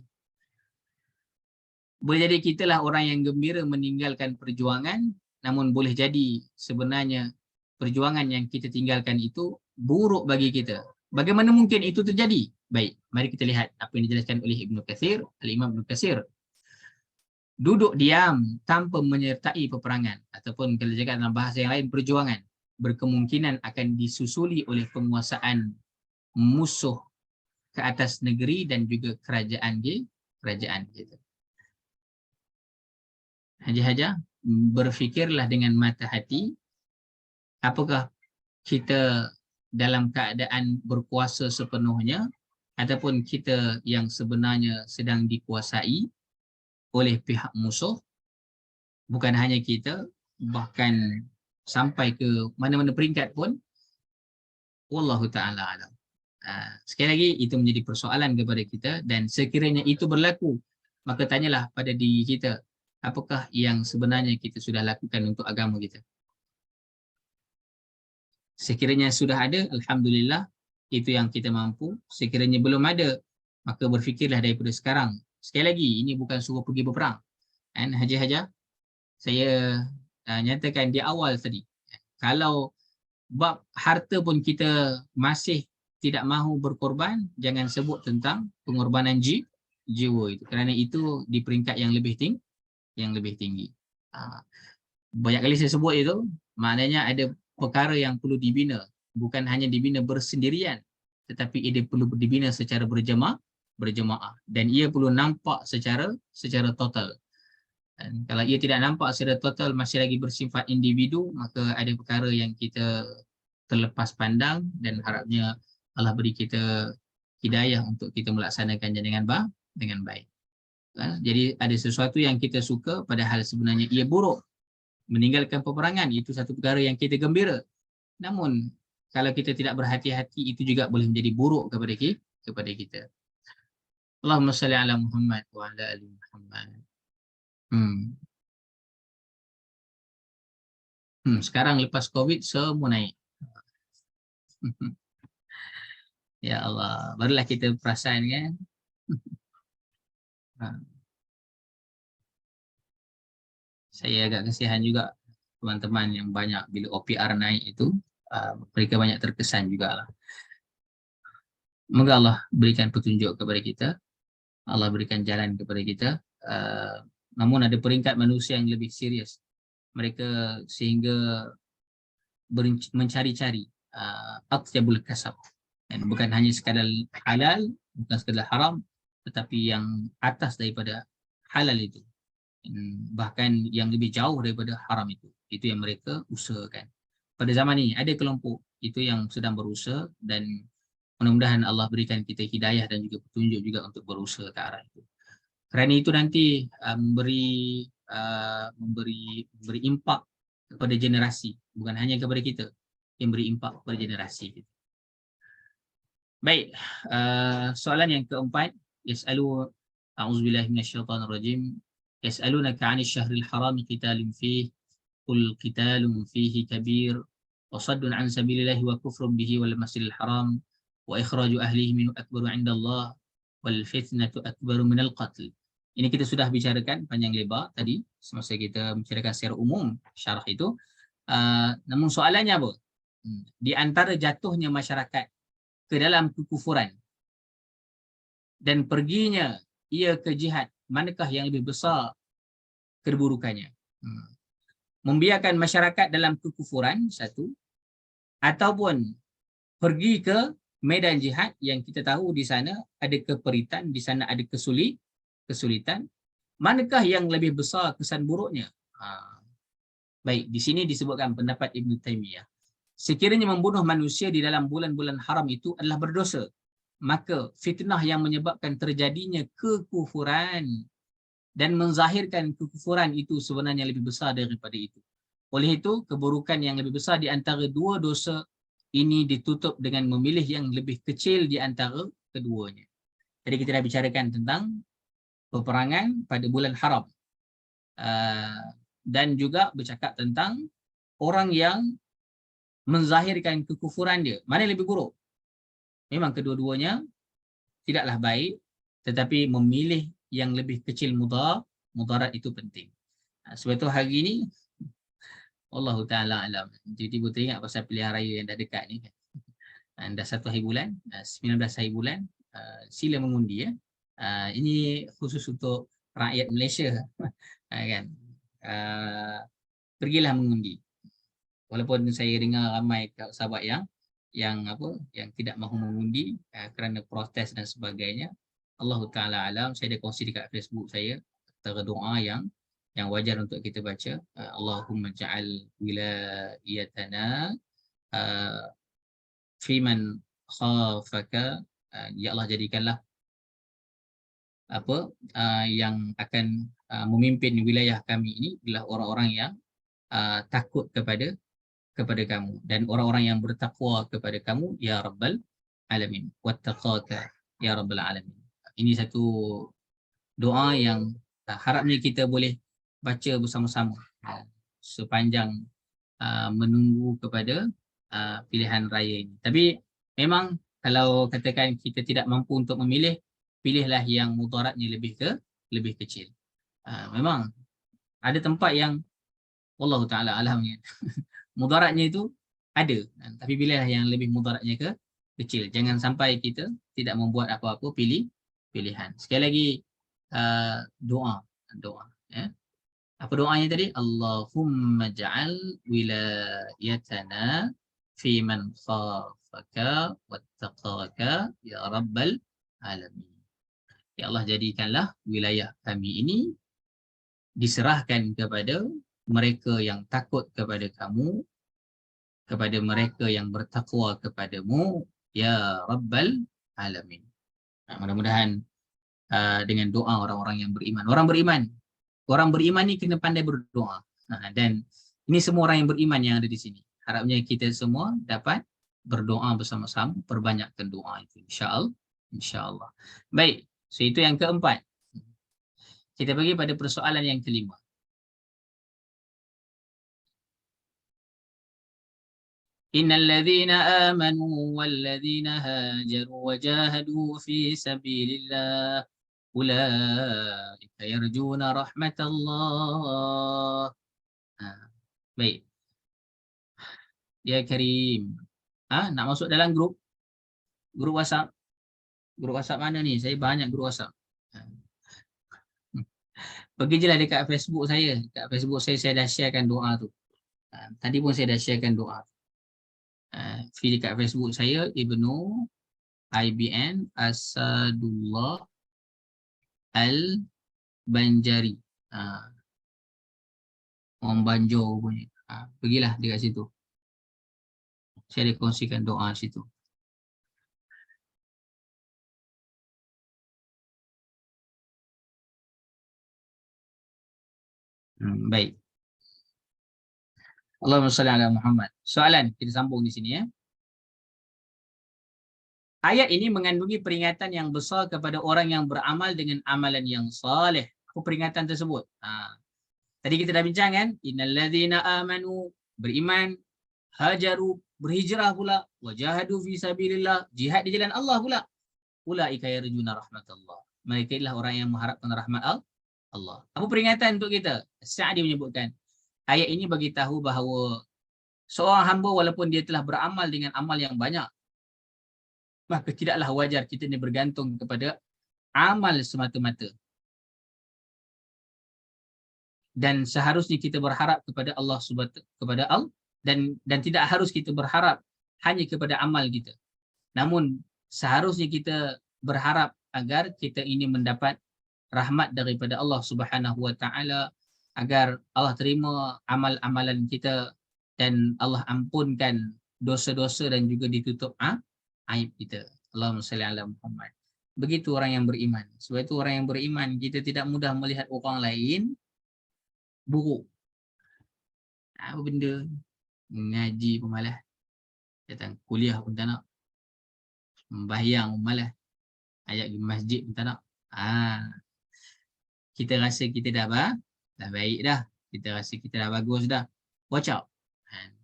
boleh jadi kita lah orang yang gembira meninggalkan perjuangan, namun boleh jadi sebenarnya perjuangan yang kita tinggalkan itu buruk bagi kita. Bagaimana mungkin itu terjadi? Baik, mari kita lihat apa yang dijelaskan oleh Ibnu Katsir, Al-Imam Ibnu Katsir. Duduk diam tanpa menyertai peperangan, ataupun kalau cakap dalam bahasa yang lain, perjuangan, berkemungkinan akan disusuli oleh penguasaan musuh ke atas negeri dan juga kerajaan kita. Haja-haja berfikirlah dengan mata hati, apakah kita dalam keadaan berkuasa sepenuhnya, ataupun kita yang sebenarnya sedang dikuasai oleh pihak musuh. Bukan hanya kita, bahkan sampai ke mana-mana peringkat pun, wallahu ta'ala alam. Sekali lagi, itu menjadi persoalan kepada kita, dan sekiranya itu berlaku, maka tanyalah pada diri kita, apakah yang sebenarnya kita sudah lakukan untuk agama kita. Sekiranya sudah ada, alhamdulillah, itu yang kita mampu. Sekiranya belum ada, maka berfikirlah daripada sekarang. Sekali lagi, ini bukan suruh pergi berperang. Dan haja-haja, saya nyatakan di awal tadi, kalau bab harta pun kita masih tidak mahu berkorban, jangan sebut tentang pengorbanan jiwa itu, kerana itu di peringkat yang lebih tinggi. Banyak kali saya sebut itu, maknanya ada perkara yang perlu dibina, bukan hanya dibina bersendirian, tetapi ia perlu dibina secara berjemaah, dan ia perlu nampak secara total. Dan kalau ia tidak nampak secara total, masih lagi bersifat individu, maka ada perkara yang kita terlepas pandang, dan harapnya Allah beri kita hidayah untuk kita melaksanakannya dengan baik. Jadi ada sesuatu yang kita suka padahal sebenarnya ia buruk. Meninggalkan peperangan itu satu perkara yang kita gembira. Namun kalau kita tidak berhati-hati, itu juga boleh menjadi buruk kepada kita. Allahumma salli ala Muhammad wa ala ali Muhammad. Sekarang lepas COVID semua naik. Ya Allah, barulah kita perasan kan. Ha, saya agak kasihan juga teman-teman yang banyak bila OPR naik itu, mereka banyak terkesan jugalah. Moga Allah berikan petunjuk kepada kita, Allah berikan jalan kepada kita. Namun ada peringkat manusia yang lebih serius. Mereka sehingga mencari-cari atyabul kasab. Dan bukan hanya sekadar halal, bukan sekadar haram, tetapi yang atas daripada halal itu. Bahkan yang lebih jauh daripada haram itu yang mereka usahakan. Pada zaman ini ada kelompok itu yang sedang berusaha, dan mudah-mudahan Allah berikan kita hidayah dan juga petunjuk juga untuk berusaha ke arah itu. Kerana itu nanti memberi impak kepada generasi, bukan hanya kepada kita, yang beri impak kepada generasi kita. Baik, soalan yang keempat, yas'alu a'udzubillahi minasyaitonirrajim. Yas'alunaka 'anil syahril haram qitalun fihi qul qitalun fihi kabir wa saddun 'an sabilillahi wa kufrun bihi wal masjidil haram wa ikhraju ahlihi minhu akbaru 'indallah wal fitnatu akbaru minal qatl. Ini kita sudah bicarakan panjang lebar tadi semasa kita bicarakan secara umum syarah itu. Namun soalannya apa? Di antara jatuhnya masyarakat ke dalam kekufuran dan perginya ia ke jihad, manakah yang lebih besar keburukannya? Membiarkan masyarakat dalam kekufuran satu, ataupun pergi ke medan jihad yang kita tahu di sana ada keperitan, di sana ada kesulitan, manakah yang lebih besar kesan buruknya? Baik, di sini disebutkan pendapat Ibn Taymiyah. Sekiranya membunuh manusia di dalam bulan-bulan haram itu adalah berdosa, maka fitnah yang menyebabkan terjadinya kekufuran dan menzahirkan kekufuran itu sebenarnya lebih besar daripada itu. Oleh itu, keburukan yang lebih besar di antara dua dosa ini ditutup dengan memilih yang lebih kecil di antara keduanya. Jadi kita dah bicarakan tentang peperangan pada bulan haram. Dan juga bercakap tentang orang yang menzahirkan kekufuran dia. Mana yang lebih buruk? Memang kedua-duanya tidaklah baik, tetapi memilih yang lebih kecil mudarat itu penting. Sebab itu hari ini Allahu Ta'ala alam. Jadi kita ingat pasal pilihan raya yang dah dekat ni. Dah 1 hari bulan, 19 hari bulan, sila mengundi. Ini khusus untuk rakyat Malaysia. Kan? Pergilah mengundi. Walaupun saya dengar ramai sahabat yang tidak mahu mengundi kerana protes dan sebagainya. Allah Ta'ala alam. Saya dah kongsi dekat Facebook saya antara doa yang wajar untuk kita baca. Allahumma ja'al wilayatana fiman khafaka. Ya Allah, jadikanlah yang akan memimpin wilayah kami ini adalah orang-orang yang takut kepada kamu dan orang-orang yang bertakwa kepada kamu ya Rabbal Alamin, wattaqaka ya Rabbal Alamin. Ini satu doa yang harapnya kita boleh baca bersama-sama sepanjang menunggu kepada pilihan raya ini. Tapi memang kalau katakan kita tidak mampu untuk memilih, pilihlah yang mudaratnya lebih kecil. Memang ada tempat yang Wallahu Ta'ala alamnya mudaratnya itu ada, tapi pilihlah yang lebih mudaratnya kecil. Jangan sampai kita tidak membuat apa-apa pilihan. Sekali lagi doa ya. Apa doanya tadi? Allahumma ja'al wilayatana fi man khafaka wattaqaka ya Rabbal Alamin. Ya Allah, jadikanlah wilayah kami ini diserahkan kepada mereka yang takut kepada kamu, kepada mereka yang bertakwa kepadamu ya Rabbal Alamin. Mudah-mudahan dengan doa orang-orang yang beriman. Orang beriman ni kena pandai berdoa. Dan ini semua orang yang beriman yang ada di sini. Harapnya kita semua dapat berdoa bersama-sama, perbanyakkan doa itu insya-Allah. Baik, so itu yang keempat. Kita pergi pada persoalan yang kelima. Innal ladzina amanu wal ladzina hajaru wa jahadu fi sabilillah ulaika yarjuna rahmatallah. Baik. Ya Karim. Nak masuk dalam grup WhatsApp. Grup WhatsApp mana ni? Saya banyak grup WhatsApp. Pergi je lah dekat Facebook saya. Dekat Facebook saya dah sharekan doa tu. Tadi pun saya dah sharekan doa. Dekat Facebook saya, Ibnu IBN Asadullah Al-Banjari. Orang Banjo punya. Pergilah dekat situ. Saya ada kongsikan doa situ. Baik. Allahumma salli ala Muhammad. Soalan, kita sambung di sini ya. Ayat ini mengandungi peringatan yang besar kepada orang yang beramal dengan amalan yang saleh. Apa peringatan tersebut? Tadi kita dah bincang kan? Innal ladzina amanu, beriman, hajaru, berhijrah pula, wajahadu fi sabilillah, jihad di jalan Allah pula. Ulaika yarjuna rahmatullah. Mereka adalah orang yang mengharapkan rahmat Allah. Apa peringatan untuk kita? Sa'di menyebutkan ayat ini bagi tahu bahawa seorang hamba walaupun dia telah beramal dengan amal yang banyak, maka tidaklah wajar kita ni bergantung kepada amal semata-mata. Dan seharusnya kita berharap kepada Allah dan tidak harus kita berharap hanya kepada amal kita. Namun seharusnya kita berharap agar kita ini mendapat rahmat daripada Allah Subhanahu wa taala, agar Allah terima amal-amalan kita dan Allah ampunkan dosa-dosa dan juga ditutup aib kita. Allahumma salli ala Muhammad. Begitu orang yang beriman. Sebab itu orang yang beriman, kita tidak mudah melihat orang lain buruk. Apa benda? Ngaji pun malas. Datang kuliah pun tak nak. Membahyang pun malas. Ajak pergi masjid pun tak nak. Kita rasa kita dah baik dah. Kita rasa kita dah bagus dah. Watch out.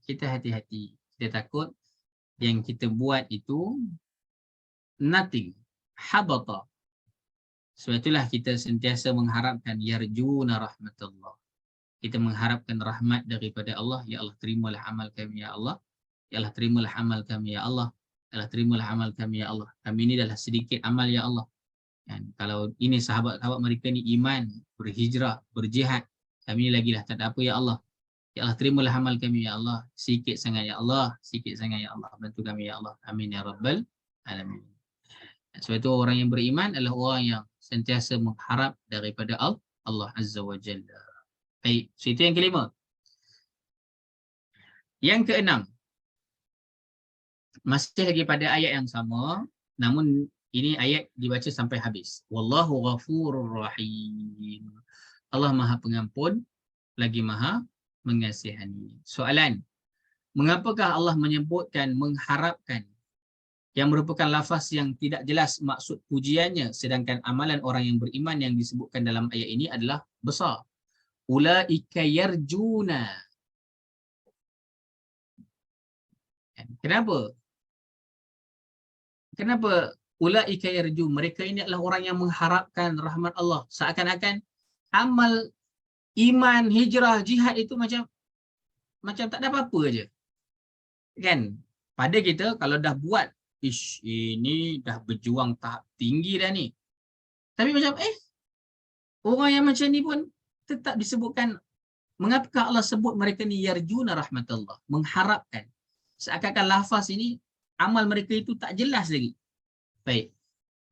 Kita hati-hati. Kita takut yang kita buat itu nothing. Habata. Sebab itulah kita sentiasa mengharapkan yarjuna rahmatullah. Kita mengharapkan rahmat daripada Allah. Ya Allah, terimalah amal kami ya Allah. Ya Allah, terimalah amal kami ya Allah. Ya Allah, terimalah amal kami ya Allah. Kami ini adalah sedikit amal ya Allah. Dan kalau ini sahabat-sahabat mereka ni iman, berhijrah, berjihad, kami lagi lah tak ada apa ya Allah. Ya Allah, terimalah amal kami ya Allah. Sikit sangat ya Allah. Sikit sangat ya Allah. Bantu kami ya Allah. Amin ya Rabbal Alamin. Sebab itu orang yang beriman adalah orang yang sentiasa mengharap daripada Allah Azza wa Jalla. Baik, so itu yang kelima. Yang keenam, masih lagi pada ayat yang sama, namun ini ayat dibaca sampai habis. Wallahu ghafurur rahim. Allah Maha Pengampun lagi Maha Mengasihani. Soalan, mengapakah Allah menyebutkan mengharapkan yang merupakan lafaz yang tidak jelas maksud pujiannya, sedangkan amalan orang yang beriman yang disebutkan dalam ayat ini adalah besar? Ulaika yarjuna. Kenapa? Kenapa ulaika yarju? Mereka ini adalah orang yang mengharapkan rahmat Allah. Seakan-akan amal iman, hijrah, jihad itu macam tak ada apa-apa aja. Kan? Pada kita kalau dah buat, ini dah berjuang tahap tinggi dah ni. Tapi macam orang yang macam ni pun tetap disebutkan. Mengapakah Allah sebut mereka ni yarjuna rahmatullah, mengharapkan? Seakan-akan lafaz ini amal mereka itu tak jelas lagi. Baik.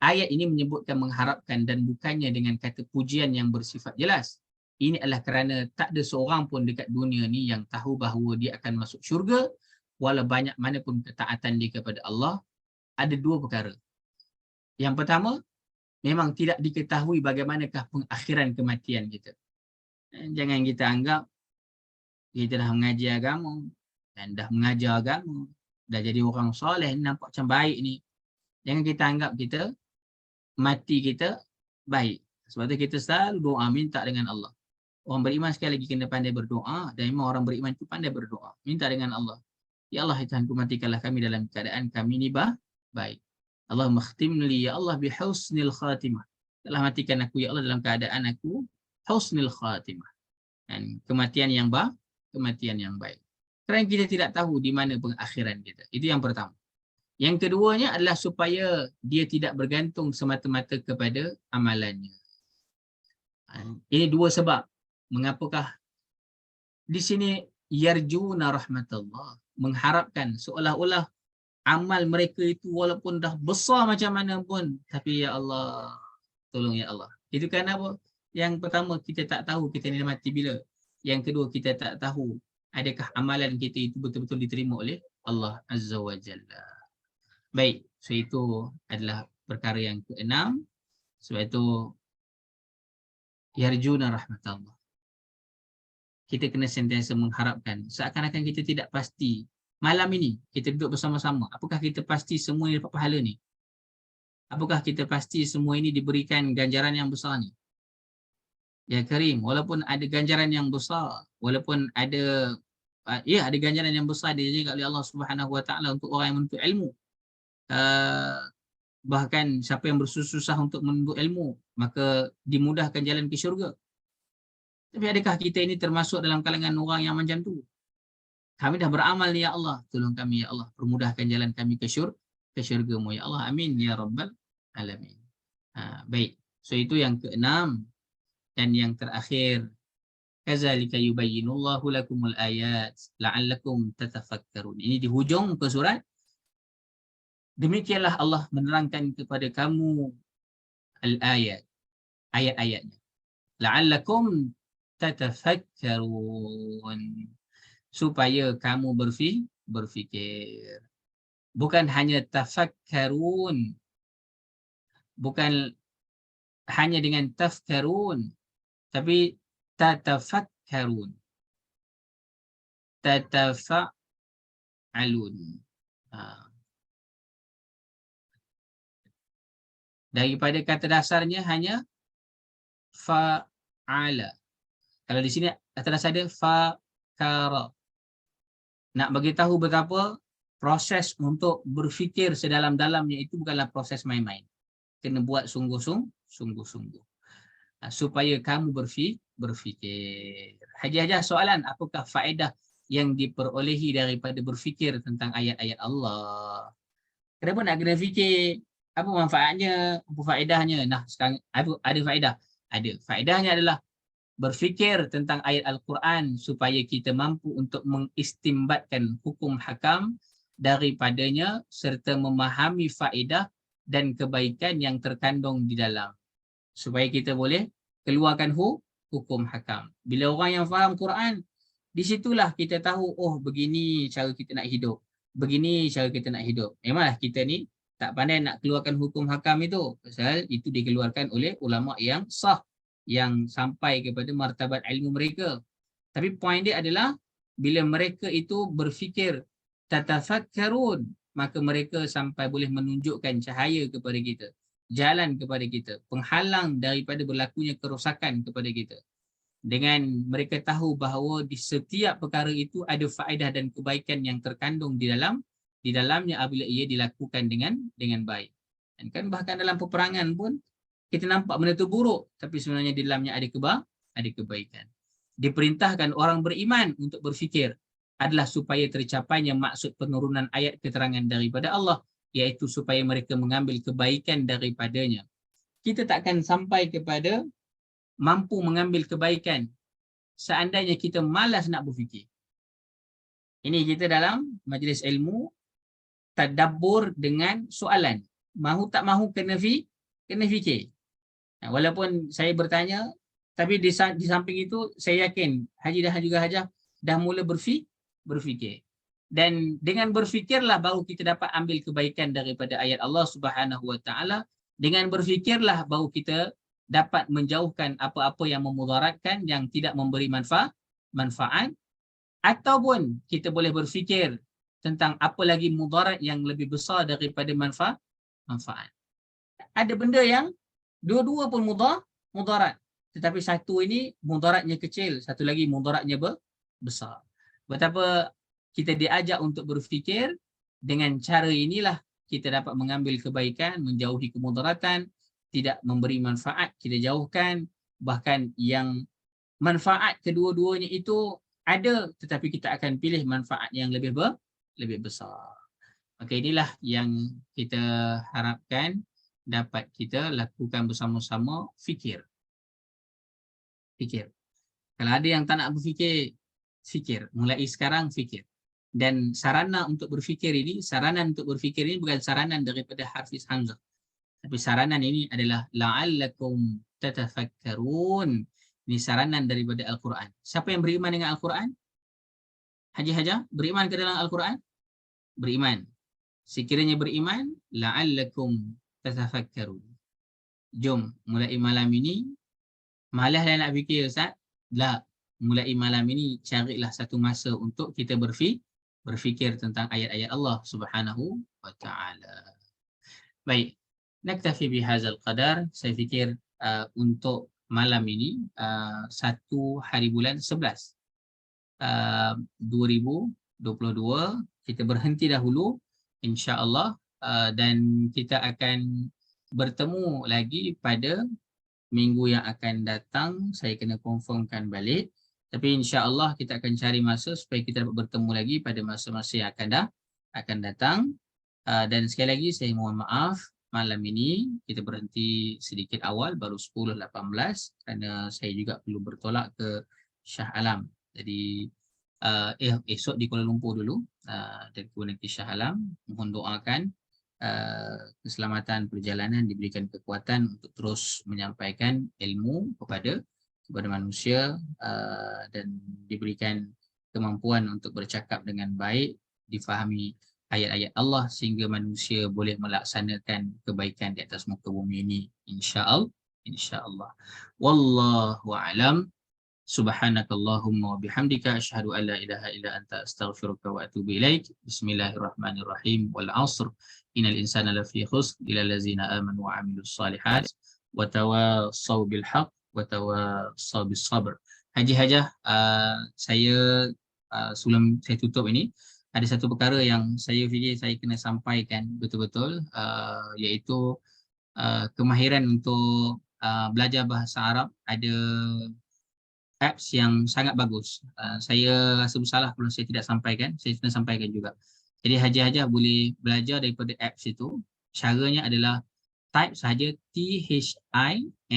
Ayat ini menyebutkan mengharapkan dan bukannya dengan kata pujian yang bersifat jelas. Ini adalah kerana tak ada seorang pun dekat dunia ni yang tahu bahawa dia akan masuk syurga walau banyak mana pun ketaatan dia kepada Allah. Ada dua perkara. Yang pertama, memang tidak diketahui bagaimanakah pengakhiran kematian kita. Jangan kita anggap kita dah mengaji agama dan dah mengajar agama, dah jadi orang soleh, nampak macam baik ni. Jangan kita anggap kita mati kita baik. Sebab tu kita selalu doa minta dengan Allah. Orang beriman sekali lagi kena pandai berdoa, dan memang orang beriman itu pandai berdoa, minta dengan Allah. Ya Allah, ya Tuhanku, matikanlah kami dalam keadaan kami ni baik. Allahumma khtim li ya Allah bihusnil khatimah. Allah matikan aku ya Allah dalam keadaan aku husnil khatimah. Dan kematian yang baik. Kerana kita tidak tahu di mana pengakhiran kita. Itu yang pertama. Yang keduanya adalah supaya dia tidak bergantung semata-mata kepada amalannya. Ini dua sebab. Mengapakah di sini yarjuna rahmatullah, mengharapkan seolah-olah amal mereka itu walaupun dah besar macam mana pun, tapi ya Allah, tolong ya Allah. Itu kerana apa? Yang pertama, kita tak tahu kita ni mati bila. Yang kedua, kita tak tahu adakah amalan kita itu betul-betul diterima oleh Allah Azza wa Jalla. Baik, so itu adalah perkara yang keenam. Sebab itu yarjuna rahmatullah. Kita kena sentiasa mengharapkan. Seakan-akan kita tidak pasti. Malam ini kita duduk bersama-sama. Apakah kita pasti semua ini dapat pahala ni? Apakah kita pasti semua ini diberikan ganjaran yang besar ni? Ya Karim, walaupun ada ganjaran yang besar, walaupun ada ada ganjaran yang besar dijanjikan oleh Allah Subhanahu Wa Taala untuk orang yang menuntut ilmu. Bahkan siapa yang bersusah untuk menuntut ilmu, maka dimudahkan jalan ke syurga. Tapi adakah kita ini termasuk dalam kalangan orang yang macam tu? Kami dah beramal ni ya Allah, tolong kami ya Allah, permudahkan jalan kami ke syurga-Mu ya Allah. Amin ya rabbal alamin. Baik. So itu yang keenam. Dan yang terakhir, kadzalika yubayyinullahu lakumul ayat la'allakum tatafakkarun. Ini di hujung ke surat. Demikianlah Allah menerangkan kepada kamu al-ayat, ayat-ayatnya. La'allakum tatafakkarun, supaya kamu berfikir. Bukan hanya tafakkarun, bukan hanya dengan tafkarun, tapi tatafakkarun, tatafa'alun. Daripada kata dasarnya hanya fa'ala. Kalau di sini kata dasar dia fakara. Nak bagi tahu betapa proses untuk berfikir sedalam-dalamnya itu bukanlah proses main-main. Kena buat sungguh-sungguh. Supaya kamu berfikir. Haji-haji soalan, apakah faedah yang diperolehi daripada berfikir tentang ayat-ayat Allah? Kenapa nak kena fikir? Apa manfaatnya? Apa faedahnya? Nah, sekarang ada faedah. Ada. Faedahnya adalah berfikir tentang ayat Al-Quran supaya kita mampu untuk mengistimbatkan hukum hakam daripadanya serta memahami faedah dan kebaikan yang terkandung di dalam. Supaya kita boleh keluarkan hukum hakam. Bila orang yang faham Quran, di situlah kita tahu, oh begini cara kita nak hidup. Begini cara kita nak hidup. Memanglah kita ni tak pandai nak keluarkan hukum hakam itu. Pasal itu dikeluarkan oleh ulama yang sah, yang sampai kepada martabat ilmu mereka. Tapi poin dia adalah bila mereka itu berfikir tatafakkarun, maka mereka sampai boleh menunjukkan cahaya kepada kita, jalan kepada kita, penghalang daripada berlakunya kerosakan kepada kita. Dengan mereka tahu bahawa di setiap perkara itu ada faedah dan kebaikan yang terkandung di dalamnya apabila ia dilakukan dengan baik. Dan kan bahkan dalam peperangan pun kita nampak benda tu buruk, tapi sebenarnya di dalamnya ada kebaikan. Diperintahkan orang beriman untuk berfikir adalah supaya tercapainya maksud penurunan ayat keterangan daripada Allah, iaitu supaya mereka mengambil kebaikan daripadanya. Kita takkan sampai kepada mampu mengambil kebaikan seandainya kita malas nak berfikir. Ini kita dalam majlis ilmu, tadabbur dengan soalan. Mahu tak mahu kena fikir. Walaupun saya bertanya, tapi di samping itu saya yakin Haji dan juga Hajah dah mula berfikir. Dan dengan berfikirlah baru kita dapat ambil kebaikan daripada ayat Allah Subhanahu Wa Taala. Dengan berfikirlah baru kita dapat menjauhkan apa-apa yang memudaratkan, yang tidak memberi manfaat. Ataupun kita boleh berfikir tentang apa lagi mudarat yang lebih besar daripada manfaat. Ada benda yang dua-dua pun mudarat. Tetapi satu ini mudaratnya kecil, satu lagi mudaratnya besar. Betapa kita diajak untuk berfikir. Dengan cara inilah kita dapat mengambil kebaikan, menjauhi kemudaratan, tidak memberi manfaat kita jauhkan, bahkan yang manfaat kedua-duanya itu ada, tetapi kita akan pilih manfaat yang lebih besar. Maka inilah yang kita harapkan dapat kita lakukan bersama-sama, fikir. Kalau ada yang tak nak berfikir, fikir. Mulai sekarang fikir. Dan saranan untuk berfikir ini bukan saranan daripada Hafiz Hamzah. Tapi saranan ini adalah la'allakum tatafakkarun. Ini saranan daripada Al-Quran. Siapa yang beriman dengan Al-Quran? Haji Hajar, beriman ke dalam Al-Quran? Beriman. Sekiranya beriman, la'allakum tatafakkarun. Jom, mulai malam ini, malas dah nak fikir Ustaz? Tak. Mulai malam ini, carilah satu masa untuk kita berfikir tentang ayat-ayat Allah Subhanahu wa ta'ala. Baik, naktafi bihazal qadar. Saya fikir untuk malam ini 1 hari bulan 11 2022 kita berhenti dahulu insya-Allah, dan kita akan bertemu lagi pada minggu yang akan datang. Saya kena confirmkan balik, tapi insya-Allah kita akan cari masa supaya kita dapat bertemu lagi pada masa-masa yang akan datang. Dan sekali lagi saya mohon maaf, malam ini kita berhenti sedikit awal, baru 10.18 kerana saya juga perlu bertolak ke Shah Alam. Jadi esok di Kuala Lumpur dulu, dan kemudian ke Shah Alam. Mohon doakan keselamatan perjalanan, diberikan kekuatan untuk terus menyampaikan ilmu kepada manusia, dan diberikan kemampuan untuk bercakap dengan baik, difahami ayat-ayat Allah sehingga manusia boleh melaksanakan kebaikan di atas muka bumi ini, insya-Allah. Wallahu a'lam. Subhanakallahumma wa bihamdika asyhadu an la ilaha illa anta astaghfiruka wa atubu ilaik. Bismillahirrahmanirrahim. Wal 'ashr innal insana lafi khusr illa allazina amanu wa 'amilus shalihat wa tawassaw bil haqq wa tawassaw bis sabr. Haji Hajah, saya sebelum saya tutup ini, ada satu perkara yang saya fikir saya kena sampaikan betul-betul, iaitu kemahiran untuk belajar bahasa Arab. Ada apps yang sangat bagus. Saya rasa bersalah kalau saya tidak sampaikan, saya kena sampaikan juga. Jadi Haji boleh belajar daripada apps itu. Caranya adalah type sahaja THINK,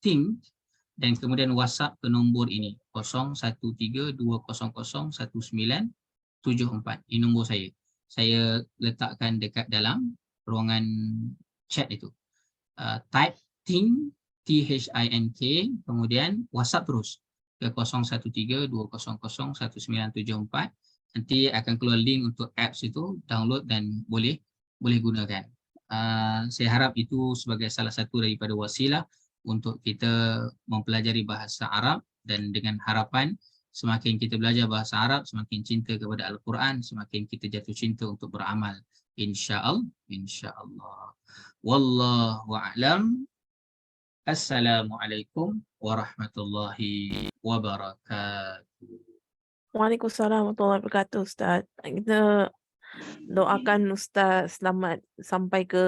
think, dan kemudian WhatsApp ke nombor ini 0132001974. Ini nombor saya. Saya letakkan dekat dalam ruangan chat itu. Type think, THINK, kemudian WhatsApp terus ke 0132001974. Nanti akan keluar link untuk apps itu, download dan boleh gunakan. Saya harap itu sebagai salah satu daripada wasilah untuk kita mempelajari bahasa Arab, dan dengan harapan semakin kita belajar bahasa Arab, semakin cinta kepada Al-Quran, semakin kita jatuh cinta untuk beramal. Insya-Allah. Wallahu a'lam. Assalamualaikum warahmatullahi wabarakatuh. Waalaikumsalam warahmatullahi wabarakatuh, Ustaz. Kita doakan Ustaz selamat sampai ke